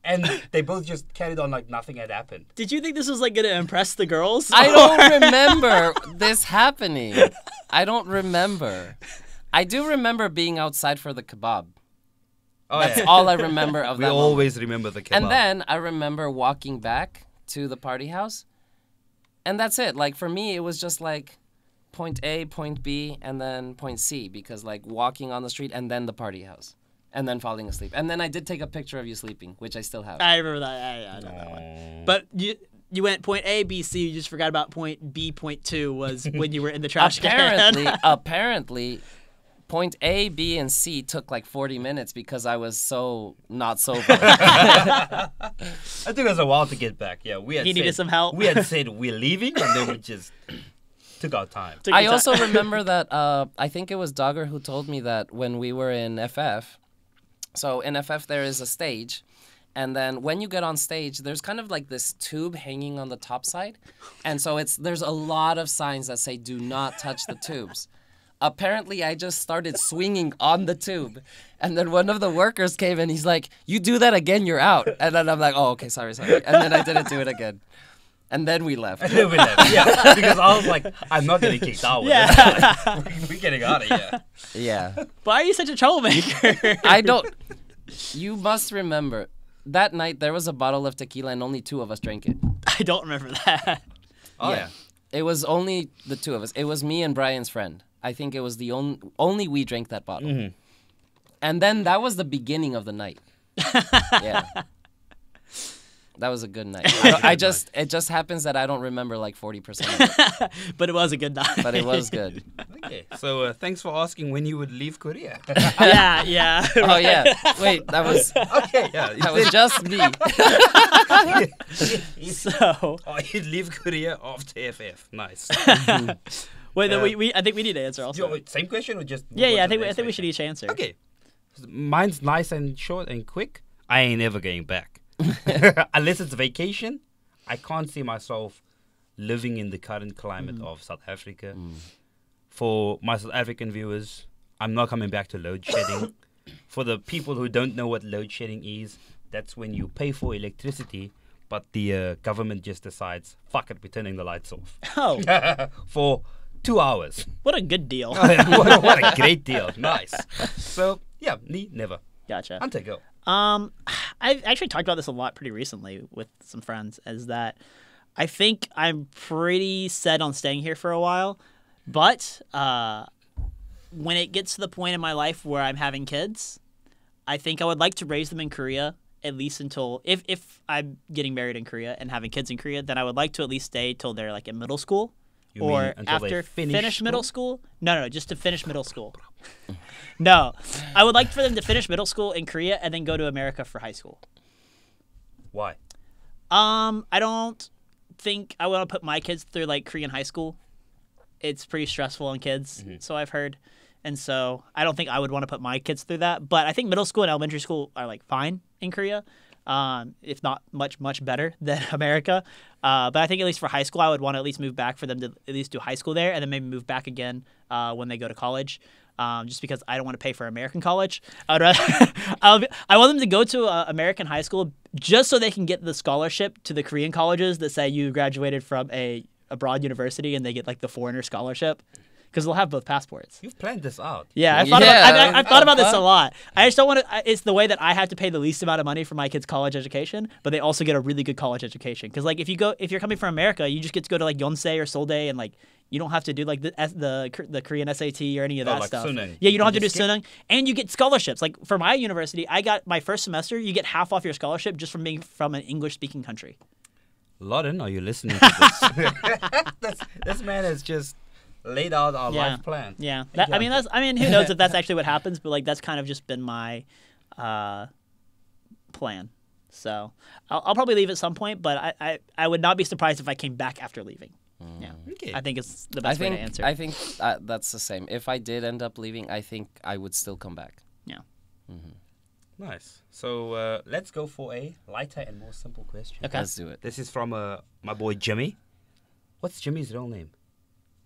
And they both just carried on like nothing had happened. Did you think this was like gonna impress the girls? I don't remember this happening. I don't remember. I do remember being outside for the kebab. Oh, That's yeah. all I remember of We that moment. always remember the kebab. And then I remember walking back to the party house. And that's it. Like for me, it was just like point A, point B, and then point C, because like walking on the street and then the party house. And then falling asleep. And then I did take a picture of you sleeping, which I still have. I remember that. I know that one. But you went point A, B, C. You just forgot about point B. Point 2 was when you were in the trash can. Apparently, point A, B, and C took like 40 minutes because I was so not sober. I took us a while to get back. Yeah, we had He needed said, some help. We had said we're leaving, and then we just took our time. Took I your also time. remember that I think it was Dogger who told me that when we were in FF. So in FF there is a stage, and then when you get on stage, there's kind of like this tube hanging on the top side, and so there's a lot of signs that say "Do not touch the tubes." Apparently, I just started swinging on the tube, and then one of the workers came and he's like, "You do that again, you're out." And then I'm like, "Oh, okay, sorry." And then I didn't do it again. And then we left. And then we left. Yeah, because I was like, I'm not getting kicked out. With Yeah. this. We're getting out of here. Yeah. Why are you such a troublemaker? I don't. You must remember that night there was a bottle of tequila and only 2 of us drank it. I don't remember that. Oh yeah. It was only the 2 of us. It was me and Brian's friend. I think it was the only we drank that bottle. Mm-hmm. And then that was the beginning of the night. Yeah. That was a good night. It just happens that I don't remember like 40% of it. But it was a good night. But it was good. Okay. So thanks for asking when you would leave Korea. Yeah. Oh yeah. Wait, that was Okay. Yeah. that was just me. So Oh, you'd leave Korea after FF. Nice. wait, then I think we need to answer also. Same question or just? Yeah. I think we should each answer. Okay. Mine's nice and short and quick. I ain't ever going back. Unless it's vacation, I can't see myself living in the current climate of South Africa. For my South African viewers, I'm not coming back to load shedding. For the people who don't know what load shedding is, that's when you pay for electricity, but the government just decides, fuck it, we're turning the lights off. Oh, For 2 hours. what a good deal. What a great deal. Nice. So, yeah, never. Gotcha. Hunter, go. I've actually talked about this a lot pretty recently with some friends, is that I think I'm pretty set on staying here for a while, but when it gets to the point in my life where I'm having kids, I think I would like to raise them in Korea, at least until, if I'm getting married in Korea and having kids in Korea, then I would like to at least stay till they're like in middle school. You mean Or until they after finish middle school? No, just to finish middle school. No, I would like for them to finish middle school in Korea and then go to America for high school. Why? I don't think I want to put my kids through like Korean high school. It's pretty stressful on kids, so I've heard. And so I don't think I would want to put my kids through that. But I think middle school and elementary school are like fine in Korea, if not much better than America. But I think at least for high school, I would want to at least move back for them to at least do high school there and then maybe move back again when they go to college. Just because I don't want to pay for American college. I want them to go to American high school just so they can get the scholarship to the Korean colleges that say you graduated from a abroad university and they get like the foreigner scholarship. Because they'll have both passports. You've planned this out. Yeah, I've thought about this a lot. I just don't want to. It's the way that I have to pay the least amount of money for my kids' college education, but they also get a really good college education. Because like if you're coming from America, you just get to go to like Yonsei or Seouldae, and like you don't have to do like the Korean SAT or any of that like stuff. Sunung. Yeah, you don't have to You do just Sunung, and you get scholarships. Like for my university, I got my first semester. You get half off your scholarship just from being from an English-speaking country. Loden, are you listening to this? this man has just laid out our life plan. Yeah, I mean, who knows if that's actually what happens? But like, that's kind of just been my plan. So I'll probably leave at some point, but I would not be surprised if I came back after leaving. Yeah, Okay. I think it's the best way to answer. I think that's the same. If I did end up leaving, I think I would still come back. Yeah. Nice. So let's go for a lighter and more simple question. Okay. Let's do it. This is from my boy Jimmy. What's Jimmy's real name?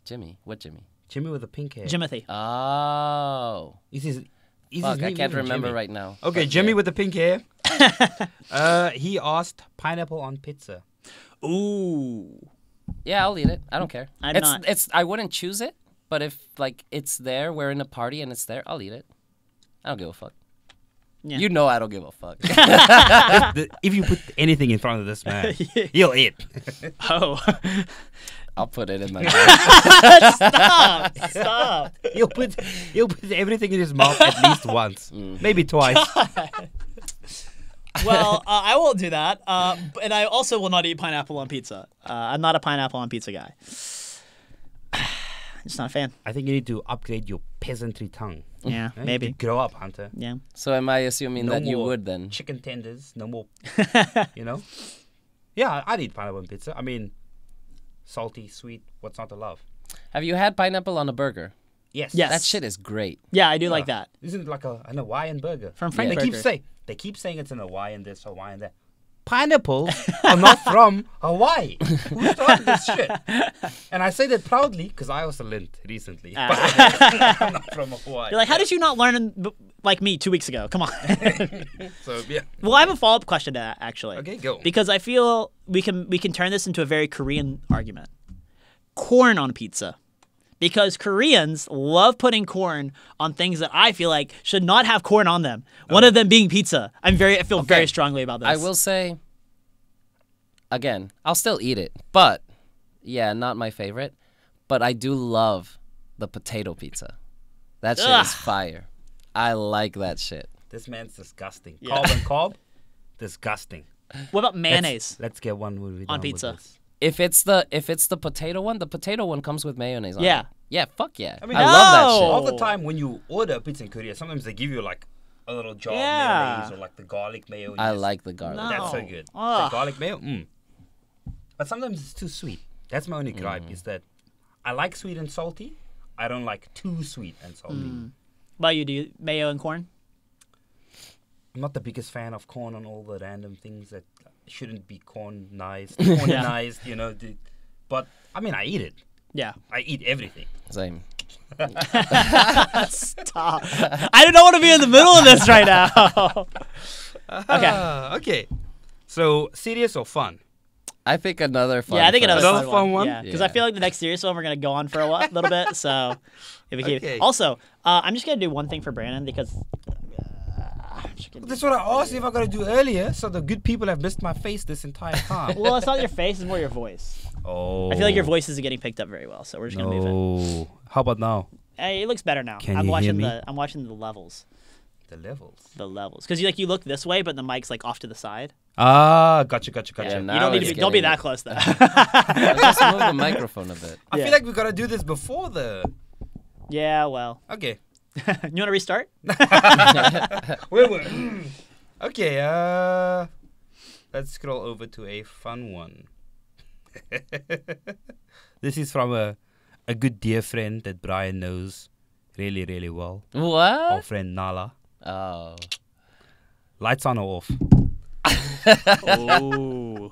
Jimmy. What Jimmy? Jimmy with the pink hair. Jimothy. Oh. Is his Fuck, name I can't even remember Jimmy? right now. Okay, But Jimmy yeah. with the pink hair. He asked pineapple on pizza. Ooh. Yeah, I'll eat it. I don't care. I'm it's not. it's I wouldn't choose it, but if like it's there, we're in a party and it's there, I'll eat it. I don't give a fuck. Yeah. You know I don't give a fuck. If you put anything in front of this man, he'll eat. Oh. I'll put it in my mouth. Stop. He'll put everything in his mouth at least once, maybe twice. Well, I won't do that. And I also will not eat pineapple on pizza. I'm not a pineapple on pizza guy. Just not a fan. I think you need to upgrade your peasantry tongue. Yeah, Eh? maybe. You grow up, Hunter. Yeah. So am I assuming No that you more would then? Chicken tenders, no more. You know? Yeah, I'd eat pineapple on pizza. I mean, salty, sweet. What's not to love? Have you had pineapple on a burger? Yes. Yes. That shit is great. Yeah, I do like that. Isn't it like an Hawaiian burger? From Frank They Burger. keep saying it's an Hawaiian this, Hawaiian that. Pineapples are not from Hawaii. Who started this shit? And I say that proudly because I also learned recently. I'm not from Hawaii. You're like, how did you not learn like me 2 weeks ago. Come on. So yeah. Well, I have a follow-up question to that, actually. Okay, go. Because I feel we can turn this into a very Korean argument. Corn on pizza. Because Koreans love putting corn on things that I feel like should not have corn on them. One of them being pizza. I feel very strongly about this. I will say, again, I'll still eat it, but yeah, not my favorite. But I do love the potato pizza. That shit is fire. I like that shit. This man's disgusting. Yeah. Carb and carb, disgusting. What about mayonnaise? Let's get one movie On done pizza. with this. If it's the potato one, the potato one comes with mayonnaise on Yeah. it. Yeah, fuck yeah. I mean, I love that shit. All the time when you order pizza in Korea, sometimes they give you like a little jar of mayonnaise or like the garlic mayo. I like the garlic. No. That's so good. Ugh. The garlic mayo, But sometimes it's too sweet. That's my only gripe, is that I like sweet and salty. I don't like too sweet and salty. What about you? Do you mayo and corn? I'm not the biggest fan of corn on all the random things that shouldn't be cornized, you know. But, I mean, I eat it. Yeah. I eat everything. Same. Stop. I don't want to be in the middle of this right now. Okay. Okay. So, serious or fun? I think another fun. Yeah, I think first. another Another fun fun one? Yeah, because Yeah. I feel like the next serious one we're gonna go on for a little bit. So, if we keep. Okay. Also, I'm just gonna do one thing for Brandon because. That's what I asked if I got to do earlier, so the good people have missed my face this entire time. Well, it's not your face; it's more your voice. Oh. I feel like your voice isn't getting picked up very well, so we're just gonna move it. No. How about now? Hey, it looks better now. Can I'm you watching hear me? I'm watching the levels. The levels. The levels, because you look this way, but the mic's like off to the side. Ah, gotcha. Yeah, You now don't need it's to be, don't be getting- that close though. Just move the microphone a bit. I Yeah. feel like we gotta do this before the. Yeah, well, Okay. you want to restart? Wait. Okay. Let's scroll over to a fun one. This is from a good dear friend that Brian knows really, really well. Our What? friend Nala. Oh. Lights on or off? Oh.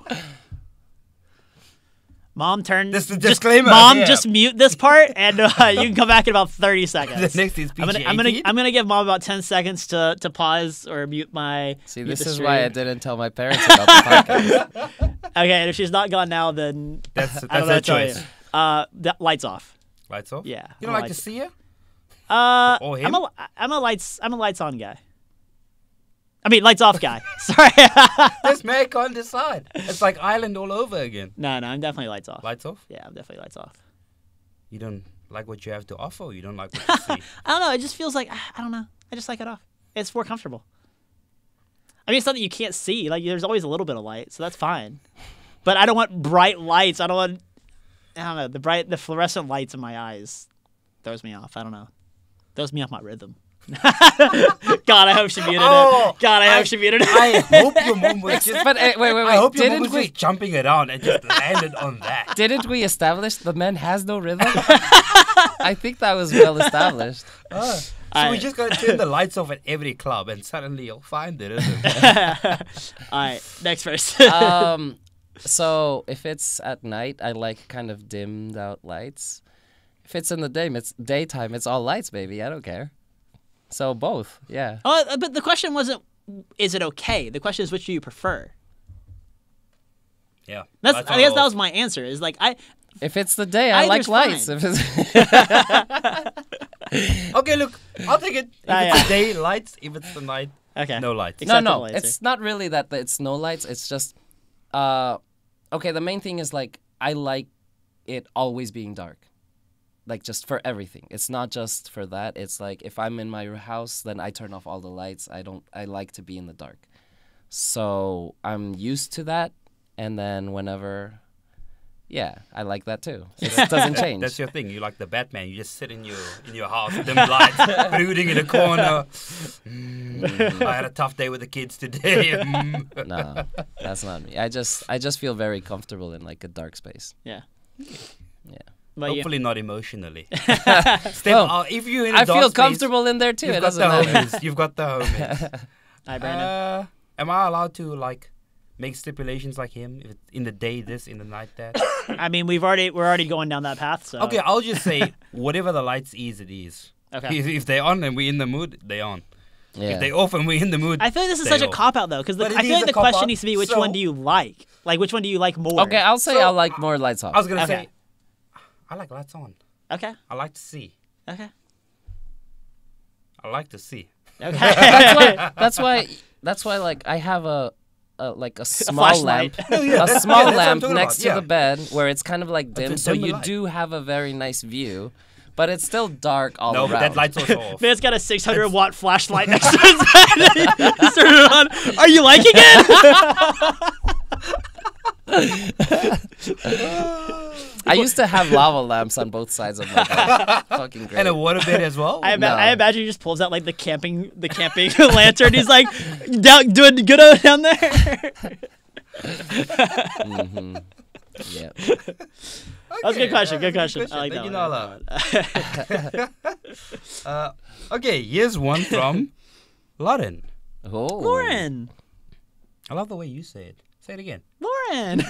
Mom, turn. This is the just- disclaimer, Mom, yeah. just mute this part, and you can come back in about 30 The seconds. next is PG-18. I'm gonna give Mom about 10 seconds to pause or mute my. See, mute this the is why I stream. didn't tell my parents about the podcast. Okay, and if she's not gone now, then That's I don't know her what to tell choice. you. The lights off. Lights off? Yeah. You don't like to see her? Or him? I'm a lights on guy. I mean, lights off guy. Sorry. This man can't decide. It's like Island all over again. No, I'm definitely lights off. Lights off? Yeah, I'm definitely lights off. You don't like what you have to offer, or you don't like what you see? I don't know. It just feels like I don't know. I just like it off. It's more comfortable. I mean, it's something you can't see. Like, there's always a little bit of light, so that's fine. But I don't want bright lights. I don't know. The fluorescent lights in my eyes throws me off. I don't know. Throws me off my rhythm. God, I hope she muted Oh, it. God, I hope she muted it. I hope your mom was just. But wait. I hope your mom Didn't was we? just jumping around and just landed on that. Didn't we establish the man has no rhythm? I think that was well established. So we Alright. just gotta turn the lights off at every club, and suddenly you'll find it. Isn't it? All right, next person. So if it's at night, I like kind of dimmed out lights. If it's in the daytime, it's all lights, baby. I don't care. So both, yeah. Oh, but the question wasn't, is it okay? The question is, which do you prefer? Yeah. That's. Lights I on guess or that off. was my answer. Is like If it's the day, I like Either's lights. fine. If it's Okay, look, I'll take it. If Ah, it's yeah. the day, lights. If it's the night, okay. no lights. Except no, for the lights, it's not really that it's no lights. It's just, okay. The main thing is like I like it always being dark, like just for everything. It's not just for that. It's like if I'm in my house, then I turn off all the lights. I like to be in the dark, so I'm used to that. And then whenever, yeah, I like that too. It doesn't change. That's your thing. You like the Batman. You just sit in your house, dim lights, brooding in a corner. I had a tough day with the kids today. No, that's not me. I just feel very comfortable in like a dark space. Yeah. Yeah. But you, Hopefully not emotionally. Well, if you're in a I dark feel space, comfortable in there too. You've It got doesn't the matter. homies. You've got the homies. hi, Brandon. Am I allowed to like make stipulations like him? If it's in the day this, in the night that. I mean, we're already going down that path. So Okay, I'll just say whatever the lights is, it is. Okay. If they're on and we're in the mood, they're on. Yeah. If they off and we're in the mood. I feel like this is they such a off. cop out though, because But it I feel is like a the cop-out, question needs to be which so- one do you like? Like which one do you like more? Okay, I'll say So- I like more lights off. I was gonna Okay. say, I like lights on. Okay. I like to see. Okay. I like to see. Okay. That's why like I have a small flashlight. lamp, No, yeah, a that's- small yeah, that's what I'm lamp talking next about, to yeah. the bed where it's kind of like dim, a so dimmer you light. do have a very nice view, but it's still dark all No, around. but that light's also off. Man's got a 600-watt flashlight next to his bed. He's turning it on. Are you liking it? I used to have lava lamps on both sides of my bed. Fucking great. And a waterbed as well. I No. imagine he just pulls out like the camping lantern. He's like, doing good down there. Mm-hmm. Yeah. That was a good question. Good question. I like Thank that you, one. Nala. Okay, here's one from Lauren. Oh. Lauren. I love the way you say it. Say it again. Lauren.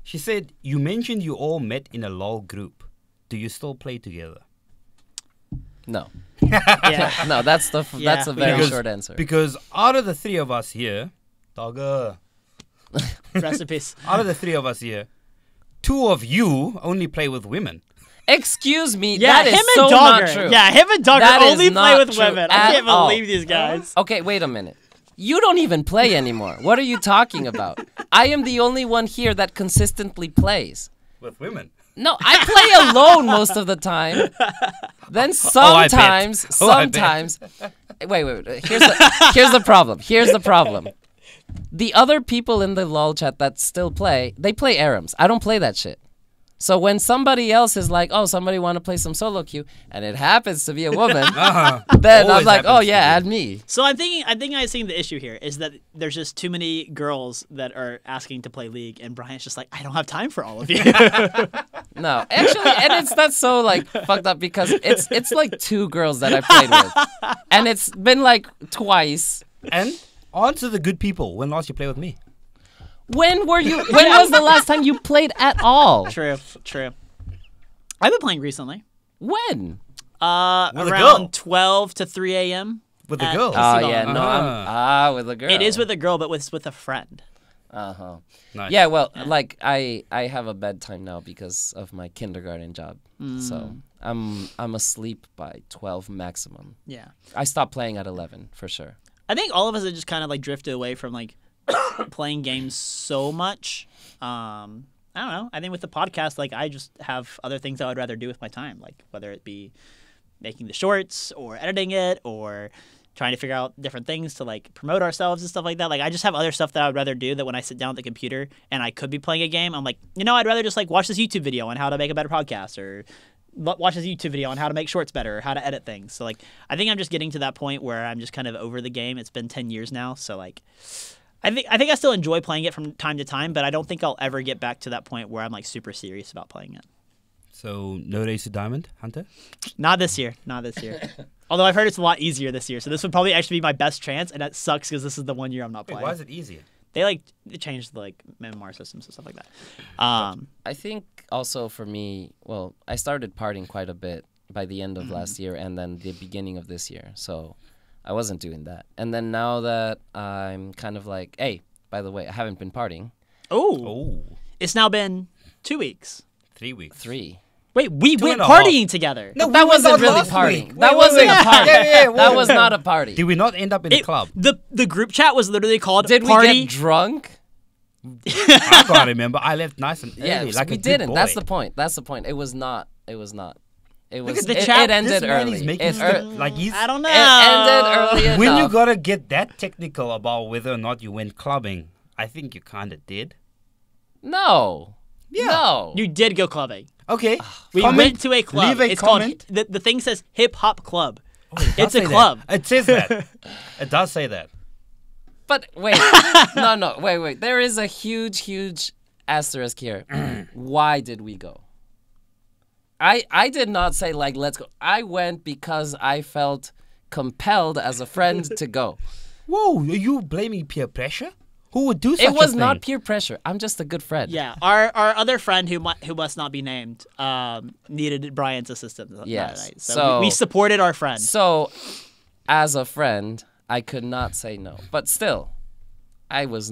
She said, you mentioned you all met in a LOL group. Do you still play together? No. Yeah. No, that's a Yeah. very Because- short answer. Because out of the three of us here, Dogger, Recipes. out of the three of us here, two of you only play with women. Excuse me, Yeah, that is him so and Dogger. not true. Yeah, him and Dogger That is only play not with true women. I at can't all. believe these guys. Okay, wait a minute. You don't even play anymore. What are you talking about? I am the only one here that consistently plays. With women? No, I play alone most of the time. Then I bet. sometimes, Oh, I bet. sometimes. Wait. Here's the problem. Here's the problem. The other people in the LOL chat that still play, they play ARAMs. I don't play that shit. So when somebody else is like, oh, somebody want to play some solo queue, and it happens to be a woman, then I'm Always like, oh happens yeah, to add me. So I think I think the issue here is that there's just too many girls that are asking to play League, and Brian's just like, I don't have time for all of you. No, actually, and that's so like fucked up because it's like two girls that I played with, and it's been like twice. And answer the good people. When last you played with me? When was the last time you played at all? True. I've been playing recently. When? With a girl. Around 12 to 3 a.m. With the at girl. PC Oh yeah, Volume. no, with a girl. It is with a girl, but with a friend. Uh-huh. Nice. Yeah, well, like I have a bedtime now because of my kindergarten job. So I'm asleep by 12 maximum. Yeah. I stopped playing at 11 for sure. I think all of us have just kind of like drifted away from like playing games so much. I don't know. I think with the podcast, like I just have other things I would rather do with my time, like whether it be making the shorts or editing it or trying to figure out different things to like promote ourselves and stuff like that. Like I just have other stuff that I would rather do that when I sit down at the computer and I could be playing a game, I'm like, I'd rather just like watch this YouTube video on how to make a better podcast or watch this YouTube video on how to make shorts better or how to edit things. So like I think I'm just getting to that point where I'm just kind of over the game. It's been 10 years now, so like I think I still enjoy playing it from time to time, but I don't think I'll ever get back to that point where I'm like super serious about playing it. So no race to diamond, Hunter? Not this year. Although I've heard it's a lot easier this year, so this would probably actually be my best chance, and that sucks because this is the one year I'm not Wait, playing. why is it easier? They changed the like MMR systems and stuff like that. I think also for me, well, I started partying quite a bit by the end of last year and then the beginning of this year. So I wasn't doing that. And then now that I'm kind of like, hey, by the way, I haven't been partying. Oh, It's now been 2 weeks. 3 weeks. 3. Wait, we went and a half. partying together. No, That we went wasn't out really last partying. week. That Wait, wasn't wait. a party. Yeah, That was not a party. Did we not end up in the club? The group chat was literally called Did we Party. get drunk? I can't remember. I left nice and early, Yeah, like we a good didn't. boy. That's the point. It was not. It was. Look at the it, chat. it ended This man early. is making It, stuff like he's. I don't know. it ended early enough. When you gotta get that technical about whether or not you went clubbing, I think you kind of did. No. Yeah. No. You did go clubbing. Okay. We comment, went to a club. Leave a It's comment. called the thing says Hip Hop Club. Oh, it does It's a say that. club. It says that. It does say that. But wait. No. Wait. There is a huge asterisk here. Why did we go? I did not say like let's go. I went because I felt compelled as a friend to go. Whoa, are you blaming peer pressure? Who would do such It was a thing? not peer pressure. I'm just a good friend. Yeah, our other friend who must not be named needed Brian's assistance that Yes. night. So, So- we supported our friend. So, as a friend, I could not say no. But still, I was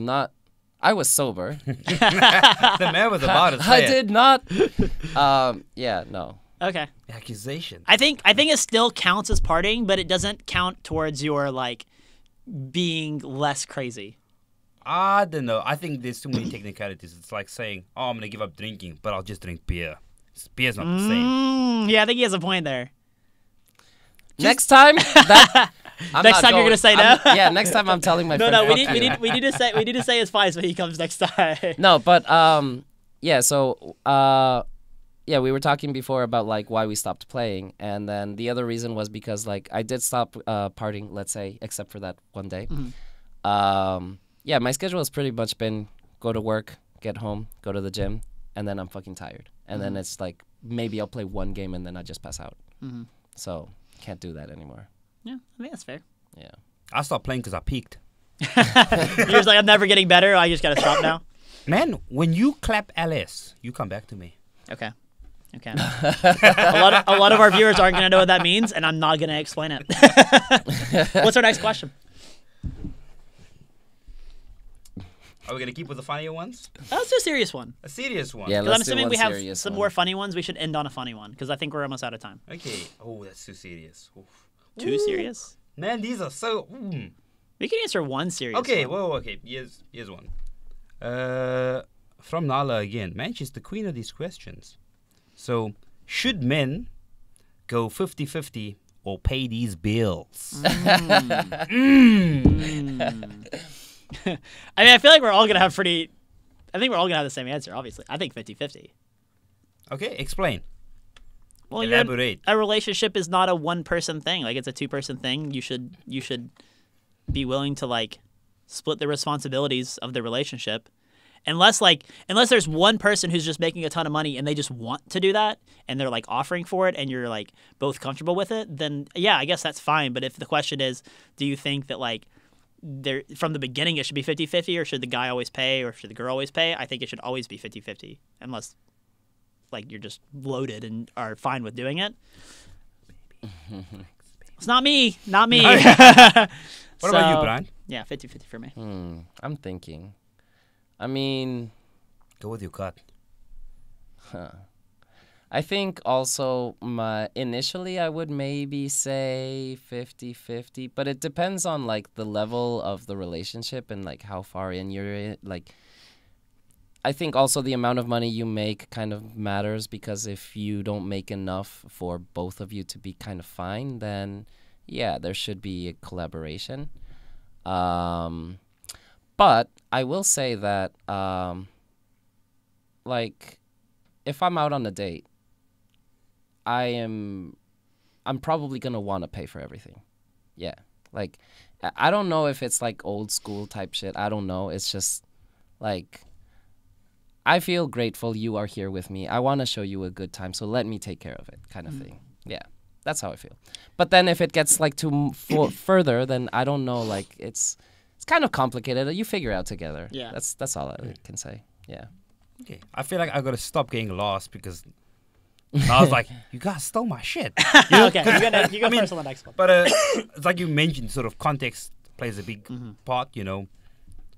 sober. The man was about to say I it. did not. Yeah, no. Okay. Accusation. I think it still counts as partying, but it doesn't count towards your like being less crazy. I don't know. I think there's too many technicalities. It's like saying, "Oh, I'm gonna give up drinking, but I'll just drink beer." Beer's not the same. Yeah, I think he has a point there. Next time, Next time you're gonna say no? Next time I'm telling my No, friend. we "Fuck need you." we need to say his fine so he comes next time. No, but yeah. So yeah, we were talking before about like why we stopped playing, and then the other reason was because like I did stop partying. Let's say, except for that one day. Yeah, my schedule has pretty much been go to work, get home, go to the gym, and then I'm fucking tired. And then it's like maybe I'll play one game and then I just pass out. So can't do that anymore. Yeah, I think that's fair. Yeah. I stopped playing because I peaked. You're just like, I'm never getting better. I just gotta stop now. Man, when you clap LS, you come back to me. Okay. A lot of our viewers aren't gonna know what that means, and I'm not gonna explain it. What's our next question? Are we gonna keep with the funnier ones? Let's do a serious one. A serious one. Yeah, Because I'm let's do assuming one we have serious some one. more funny ones. We should end on a funny one because I think we're almost out of time. Okay. Oh, that's too serious. Oof. Too serious? Man, these are so. We can answer one serious Okay. one. Whoa. Okay. Here's one. From Nala again. Man, she's the queen of these questions. So, should men go 50-50 or pay these bills? I mean, I feel like we're all gonna have pretty. I think we're all gonna have the same answer. Obviously, I think 50-50. Okay. Explain. Well, Elaborate. a relationship is not a one-person thing. Like it's a two-person thing. You should be willing to like split the responsibilities of the relationship. Unless there's one person who's just making a ton of money and they just want to do that and they're like offering for it and you're like both comfortable with it, then yeah, I guess that's fine. But if the question is, do you think that like there from the beginning it should be 50-50 or should the guy always pay or should the girl always pay? I think it should always be 50-50 unless like you're just loaded and are fine with doing it. It's not me. What about you, Brian? Yeah, 50-50 for me. I'm thinking. I mean, Go with your gut. I think also initially I would maybe say 50-50, but it depends on like the level of the relationship and like how far in you're in. Like, I think also the amount of money you make kind of matters because if you don't make enough for both of you to be kind of fine, then yeah, there should be a collaboration. But I will say that, like, if I'm out on a date, I'm probably gonna want to pay for everything. Yeah, like, I don't know if it's like old school type shit. I don't know. It's just like, I feel grateful you are here with me. I want to show you a good time, so let me take care of it, kind of thing. Yeah, that's how I feel. But then if it gets like too further, then I don't know. Like, it's kind of complicated. You figure it out together. Yeah. That's all I can say. Yeah. Okay. I feel like I gotta stop getting lost because I was like, you guys stole my shit. Okay, you go first on the next one. But it's like you mentioned, sort of context plays a big part, you know.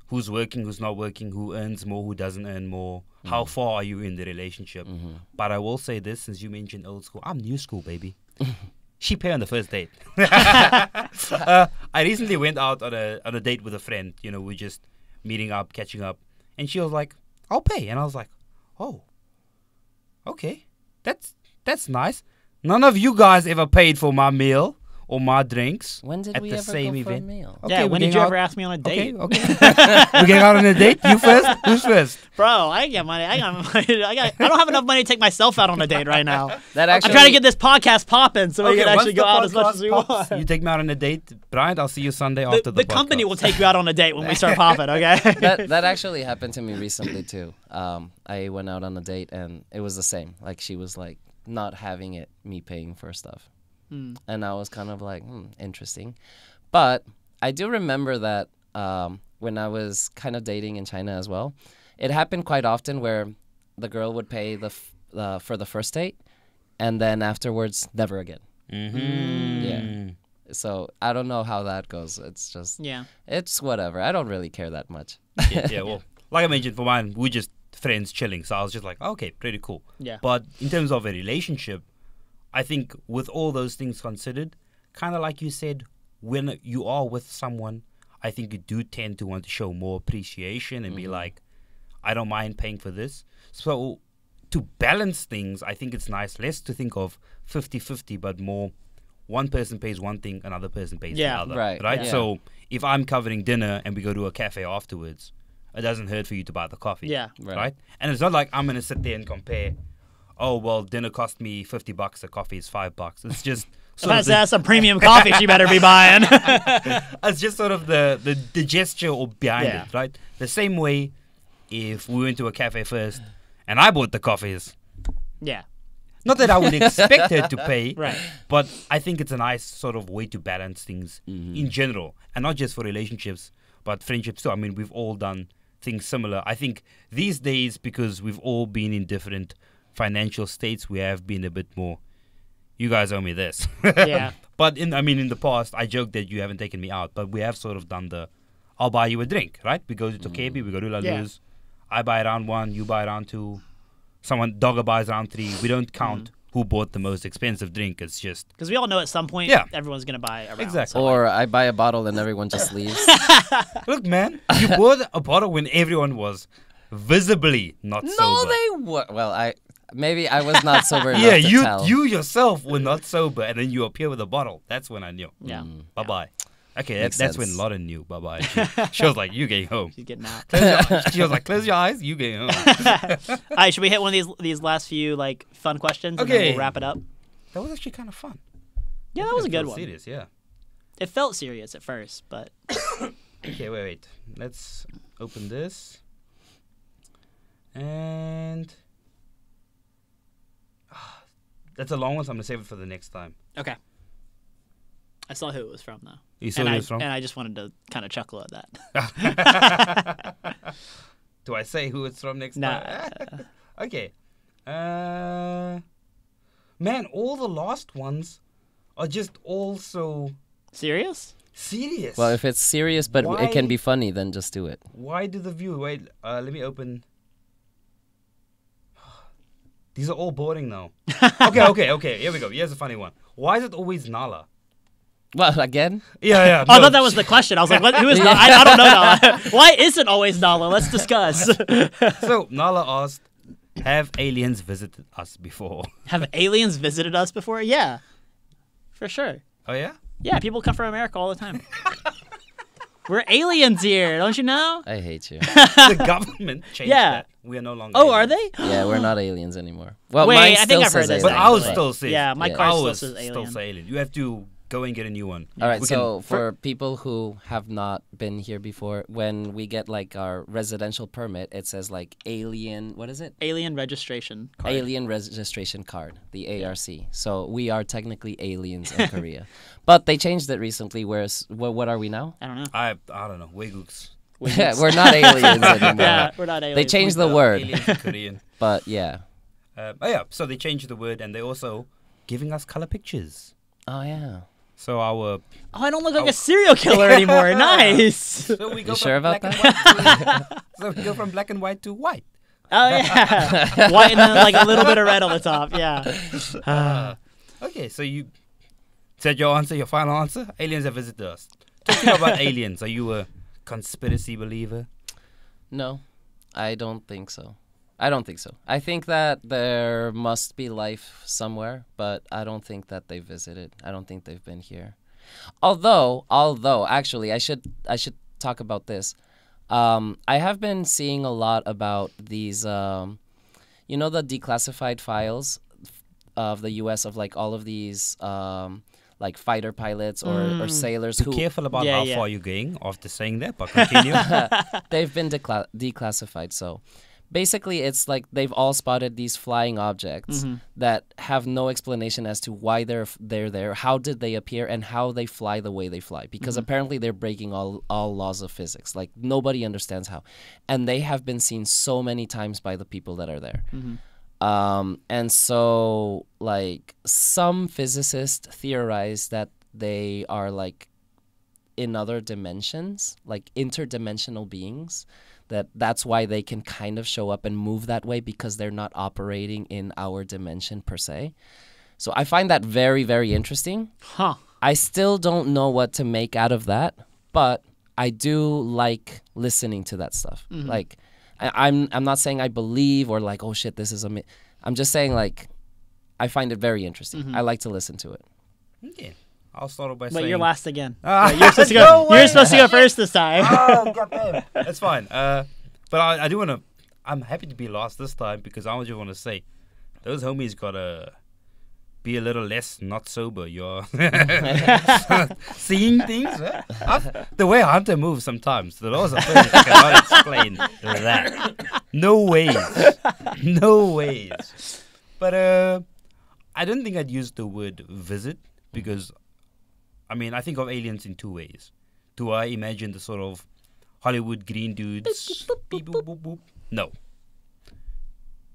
Who's working, who's not working, who earns more, who doesn't earn more, how far are you in the relationship. But I will say this, since you mentioned old school, I'm new school, baby. She paid on the first date. I recently went out on a date with a friend, you know, we're just meeting up, catching up. And she was like, I'll pay. And I was like, oh, okay, that's nice. None of you guys ever paid for my meal or my drinks. When did at we the ever same go event. for a meal? Okay, Yeah, we're when did getting you ever out- ask me on a date? Okay. We're getting out on a date. You first? Who's first? Bro, I got money. I don't have enough money to take myself out on a date right now. That I'm actually, trying to get this podcast popping so we can once actually the go out as much podcast as we pops, want. You take me out on a date, Brian. I'll see you Sunday after The the company podcast. will take you out on a date when we start popping, okay? that actually happened to me recently too. I went out on a date and it was the same. Like she was like not having it, me paying for stuff, and I was kind of like, interesting. But I do remember that when I was kind of dating in China as well. It happened quite often where the girl would pay for the first date, and then afterwards, never again. Mm-hmm. Yeah. So I don't know how that goes. It's just, it's whatever. I don't really care that much. Yeah, well, like I mentioned, for mine, we're just friends chilling. So I was just like, okay, pretty cool. Yeah. But in terms of a relationship, I think with all those things considered, kind of like you said, when you are with someone, I think you do tend to want to show more appreciation and be like, I don't mind paying for this. So to balance things, I think it's nice less to think of 50-50, but more one person pays one thing, another person pays the other. Right? Yeah. So if I'm covering dinner and we go to a cafe afterwards, it doesn't hurt for you to buy the coffee. Yeah. Right? And it's not like I'm going to sit there and compare, oh, well, dinner cost me $50, the coffee is $5. It's just... That's a premium coffee she better be buying. It's just sort of the gesture or behind it, right? The same way if we went to a cafe first and I bought the coffees. Yeah. Not that I would expect her to pay, right? But I think it's a nice sort of way to balance things in general. And not just for relationships, but friendships too. I mean, we've all done things similar. I think these days, because we've all been in different financial states, we have been a bit more, you guys owe me this. Yeah. But in the past, I joked that you haven't taken me out, but we have sort of done I'll buy you a drink, right? We go to Tokebi, we go to La Luz. I buy round 1, you buy round 2. Dogger buys round 3. We don't count who bought the most expensive drink. It's just... Because we all know at some point everyone's going to buy a round. Exactly. Or I buy a bottle and everyone just leaves. Look, man, you bought a bottle when everyone was visibly not sober. No, they were. Well, maybe I was not sober enough to tell. You yourself were not sober, and then you appear with a bottle. That's when I knew. Yeah. Bye-bye. Okay, that's sense. when Lauren knew. Bye-bye. She was like, you getting home. She's getting out. She was like, close your eyes, you getting home. All right, should we hit one of these last few fun questions and then we'll wrap it up? That was actually kind of fun. Yeah, that was a good one. Serious, yeah. It felt serious at first, but... Okay, wait. Let's open this. And... That's a long one, so I'm going to save it for the next time. Okay. I saw who it was from, though. You saw who it was from? And I just wanted to kind of chuckle at that. Do I say who it's from next time? Okay. Man, all the last ones are just all so... Serious? Serious. Well, if it's serious but it can be funny, then just do it. Why do the view... Wait, let me open... These are all boring now. Okay. Here we go. Here's a funny one. Why is it always Nala? Well, again? Yeah. Oh, I thought that was the question. I was like, who is Nala? I don't know Nala. Why isn't always Nala? Let's discuss. So, Nala asked, have aliens visited us before? Have aliens visited us before? Yeah. For sure. Oh, yeah? Yeah, people come from America all the time. We're aliens here, don't you know? I hate you. The government changed that. We are no longer aliens. are they? Yeah, we're not aliens anymore. Well, wait, mine I think still I've heard says this. But alien. ours still says. Yeah, my car still Ours says alien. still say alien. You have to go and get a new one. All right, We so can- for people who have not been here before, when we get our residential permit, it says alien, what is it? Alien registration card. Alien registration card, the ARC. So we are technically aliens in Korea. But they changed it recently, whereas, what are we now? I don't know. I don't know. Weigooks. We're not aliens anymore. Yeah, we're not aliens. They changed the word, Aliens in Korean. but yeah. So they changed the word, and they're also giving us color pictures. Oh, yeah. So our... Oh, I don't look like a serial killer anymore. Nice. So we go You from sure about black and white to, so we go from black and white to white. Oh, yeah. White and then a little bit of red on the top. Yeah. Okay, so you said your answer, your final answer. Aliens have visited us. Talking about aliens, are you a conspiracy believer? No, I don't think so. I think that there must be life somewhere, but I don't think that they visited. I don't think they've been here. Although, actually, I should talk about this. I have been seeing a lot about these, the declassified files of the U.S. of all of these fighter pilots or sailors who... Be careful about Yeah, how yeah. far you're going after saying that, but continue. They've been declassified, so basically it's like they've all spotted these flying objects that have no explanation as to why they're there, how did they appear, and how they fly the way they fly, because apparently they're breaking all laws of physics. Like, nobody understands how, and they have been seen so many times by the people that are there. And so, like, some physicists theorize that they are like in other dimensions, like interdimensional beings, that's why they can kind of show up and move that way, because they're not operating in our dimension per se. So I find that very, very interesting. I still don't know what to make out of that, but I do like listening to that stuff. Like, I'm not saying I believe or like, oh shit, this is I'm just saying, like, I find it very interesting. I like to listen to it. Okay. I'll start off by Wait, saying... you're last again. You're supposed to go. You're supposed to go first this time. Oh, goddamn. That's fine. But I do want to... I'm happy to be last this time, because I just want to say, those homies got to be a little less not sober. You're seeing things. The way Hunter moves sometimes, the laws of physics cannot explain that. No ways. No ways. But I don't think I'd use the word visit, because... I mean, I think of aliens in two ways. Do I imagine the sort of Hollywood green dudes? Beep, boop, boop, boop? No.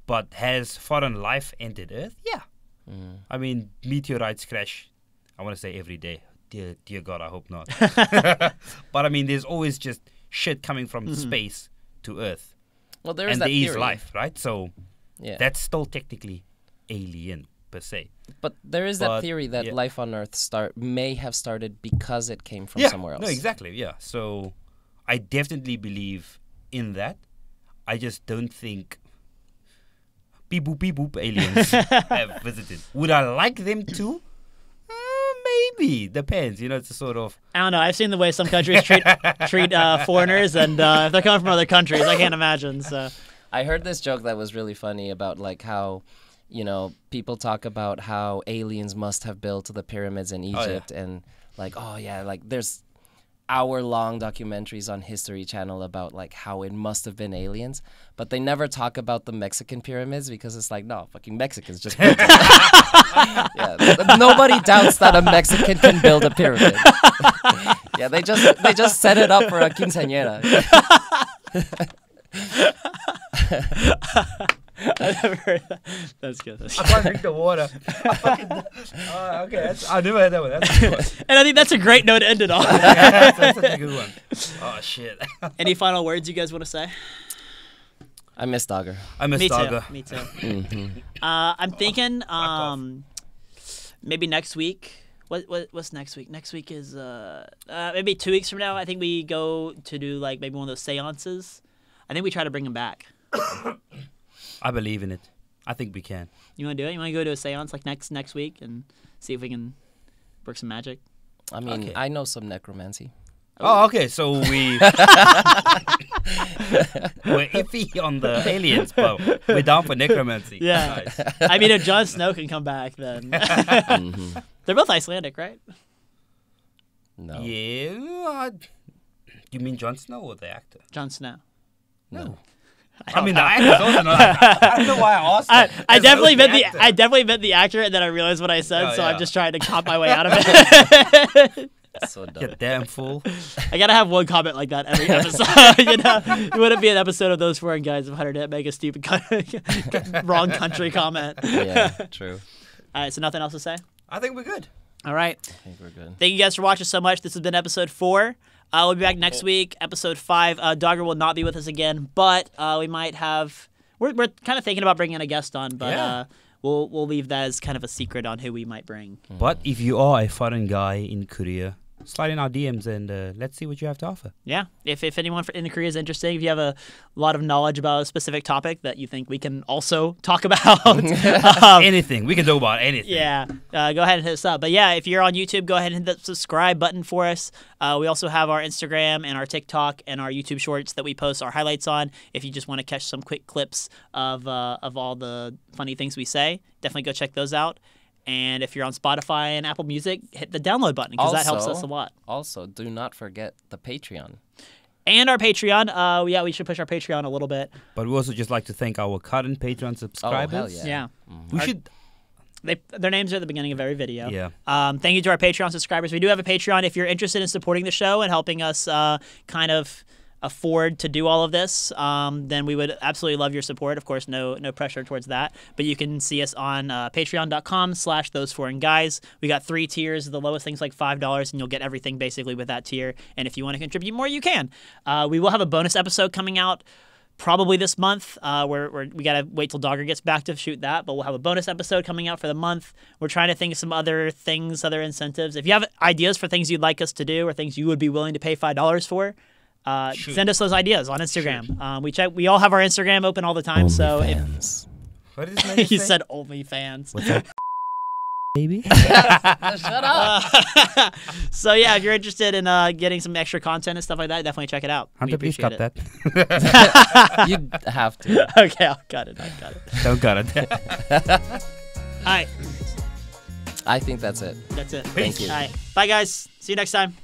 But has foreign life entered Earth? Yeah. I mean, meteorites crash, I want to say every day. Dear God, I hope not. But I mean, there's always just shit coming from space to Earth. Well, there is and that there is theory. life, right? So that's still technically alien, per se. But there is that theory that life on Earth may have started because it came from somewhere else. No, exactly, yeah. So I definitely believe in that. I just don't think beep boop aliens have visited. Would I like them to? Maybe. Depends. You know, it's a sort of... I don't know. I've seen the way some countries treat foreigners, and if they're coming from other countries, I can't imagine. So I heard this joke that was really funny about, like, how... You know, people talk about how aliens must have built the pyramids in Egypt, and like, oh yeah, like there's hour-long documentaries on History Channel about like how it must have been aliens, but they never talk about the Mexican pyramids, because it's like, no, fucking Mexicans just built it. Nobody doubts that a Mexican can build a pyramid. Yeah, they just set it up for a quinceañera. I've never heard that. That's good. I can't drink the water. Okay, I never heard that one. That's a good one. And I think that's a great note to end it on. That's such a good one. Oh, shit. Any final words you guys want to say? I miss Dogger. I miss Dogger. Me too. I'm thinking maybe next week. What's next week? Next week is maybe 2 weeks from now. I think we go to do like maybe one of those seances. I think we try to bring him back. I believe in it. I think we can. You want to do it? You want to go to a seance like next week and see if we can work some magic? I mean, I know some necromancy. Oh, okay. So we're iffy on the aliens, but we're down for necromancy. Yeah. Nice. I mean, if Jon Snow can come back, then they're both Icelandic, right? No. Yeah. You mean Jon Snow or the actor? Jon Snow. No. I mean, the actor's also not. I don't know why I asked that. I definitely meant the actor, and then I realized what I said, I'm just trying to cop my way out of it. So dumb. You damn fool. I gotta have one comment like that every episode. You know, it wouldn't be an episode of Those Foreign Guys if Hunter didn't make a stupid, wrong country comment. Yeah, true. All right, so nothing else to say? I think we're good. All right. I think we're good. Thank you guys for watching so much. This has been episode 4. We'll be back next week, episode 5. Dogger will not be with us again, but we might have. We're kind of thinking about bringing a guest on, but we'll leave that as kind of a secret on who we might bring. But if you are a foreign guy in Korea, slide in our DMs and let's see what you have to offer. Yeah, if anyone in Korea is interested, if you have a lot of knowledge about a specific topic that you think we can also talk about. Anything. We can talk about anything. Yeah, go ahead and hit us up. But yeah, if you're on YouTube, go ahead and hit the subscribe button for us. We also have our Instagram and our TikTok and our YouTube shorts that we post our highlights on. If you just want to catch some quick clips of all the funny things we say, definitely go check those out. And if you're on Spotify and Apple Music, hit the download button because that helps us a lot. Also, do not forget the Patreon. and our Patreon. Yeah, we should push our Patreon a little bit. But we also just like to thank our current Patreon subscribers. Oh, hell yeah. Yeah. We should. Their names are at the beginning of every video. Yeah. Thank you to our Patreon subscribers. We do have a Patreon. If you're interested in supporting the show and helping us kind of afford to do all of this, then we would absolutely love your support. Of course, no pressure towards that. But you can see us on patreon.com/thoseforeignguys. We got 3 tiers. The lowest thing's like $5, and you'll get everything basically with that tier. And if you want to contribute more, you can. We will have a bonus episode coming out probably this month, where we gotta wait till Dogger gets back to shoot that, but we'll have a bonus episode coming out for the month. We're trying to think of some other things, other incentives. If you have ideas for things you'd like us to do or things you would be willing to pay $5 for, send us those ideas on Instagram. We all have our Instagram open all the time. OnlyFans. What is his name? He said OnlyFans. What's that? Baby. Shut up. So yeah, if you're interested in getting some extra content and stuff like that, definitely check it out. Hunter, please cut that. You have to. Okay, I'll cut it. Don't cut it. All right, I think that's it. that's it. Thank you. All right, bye guys. See you next time.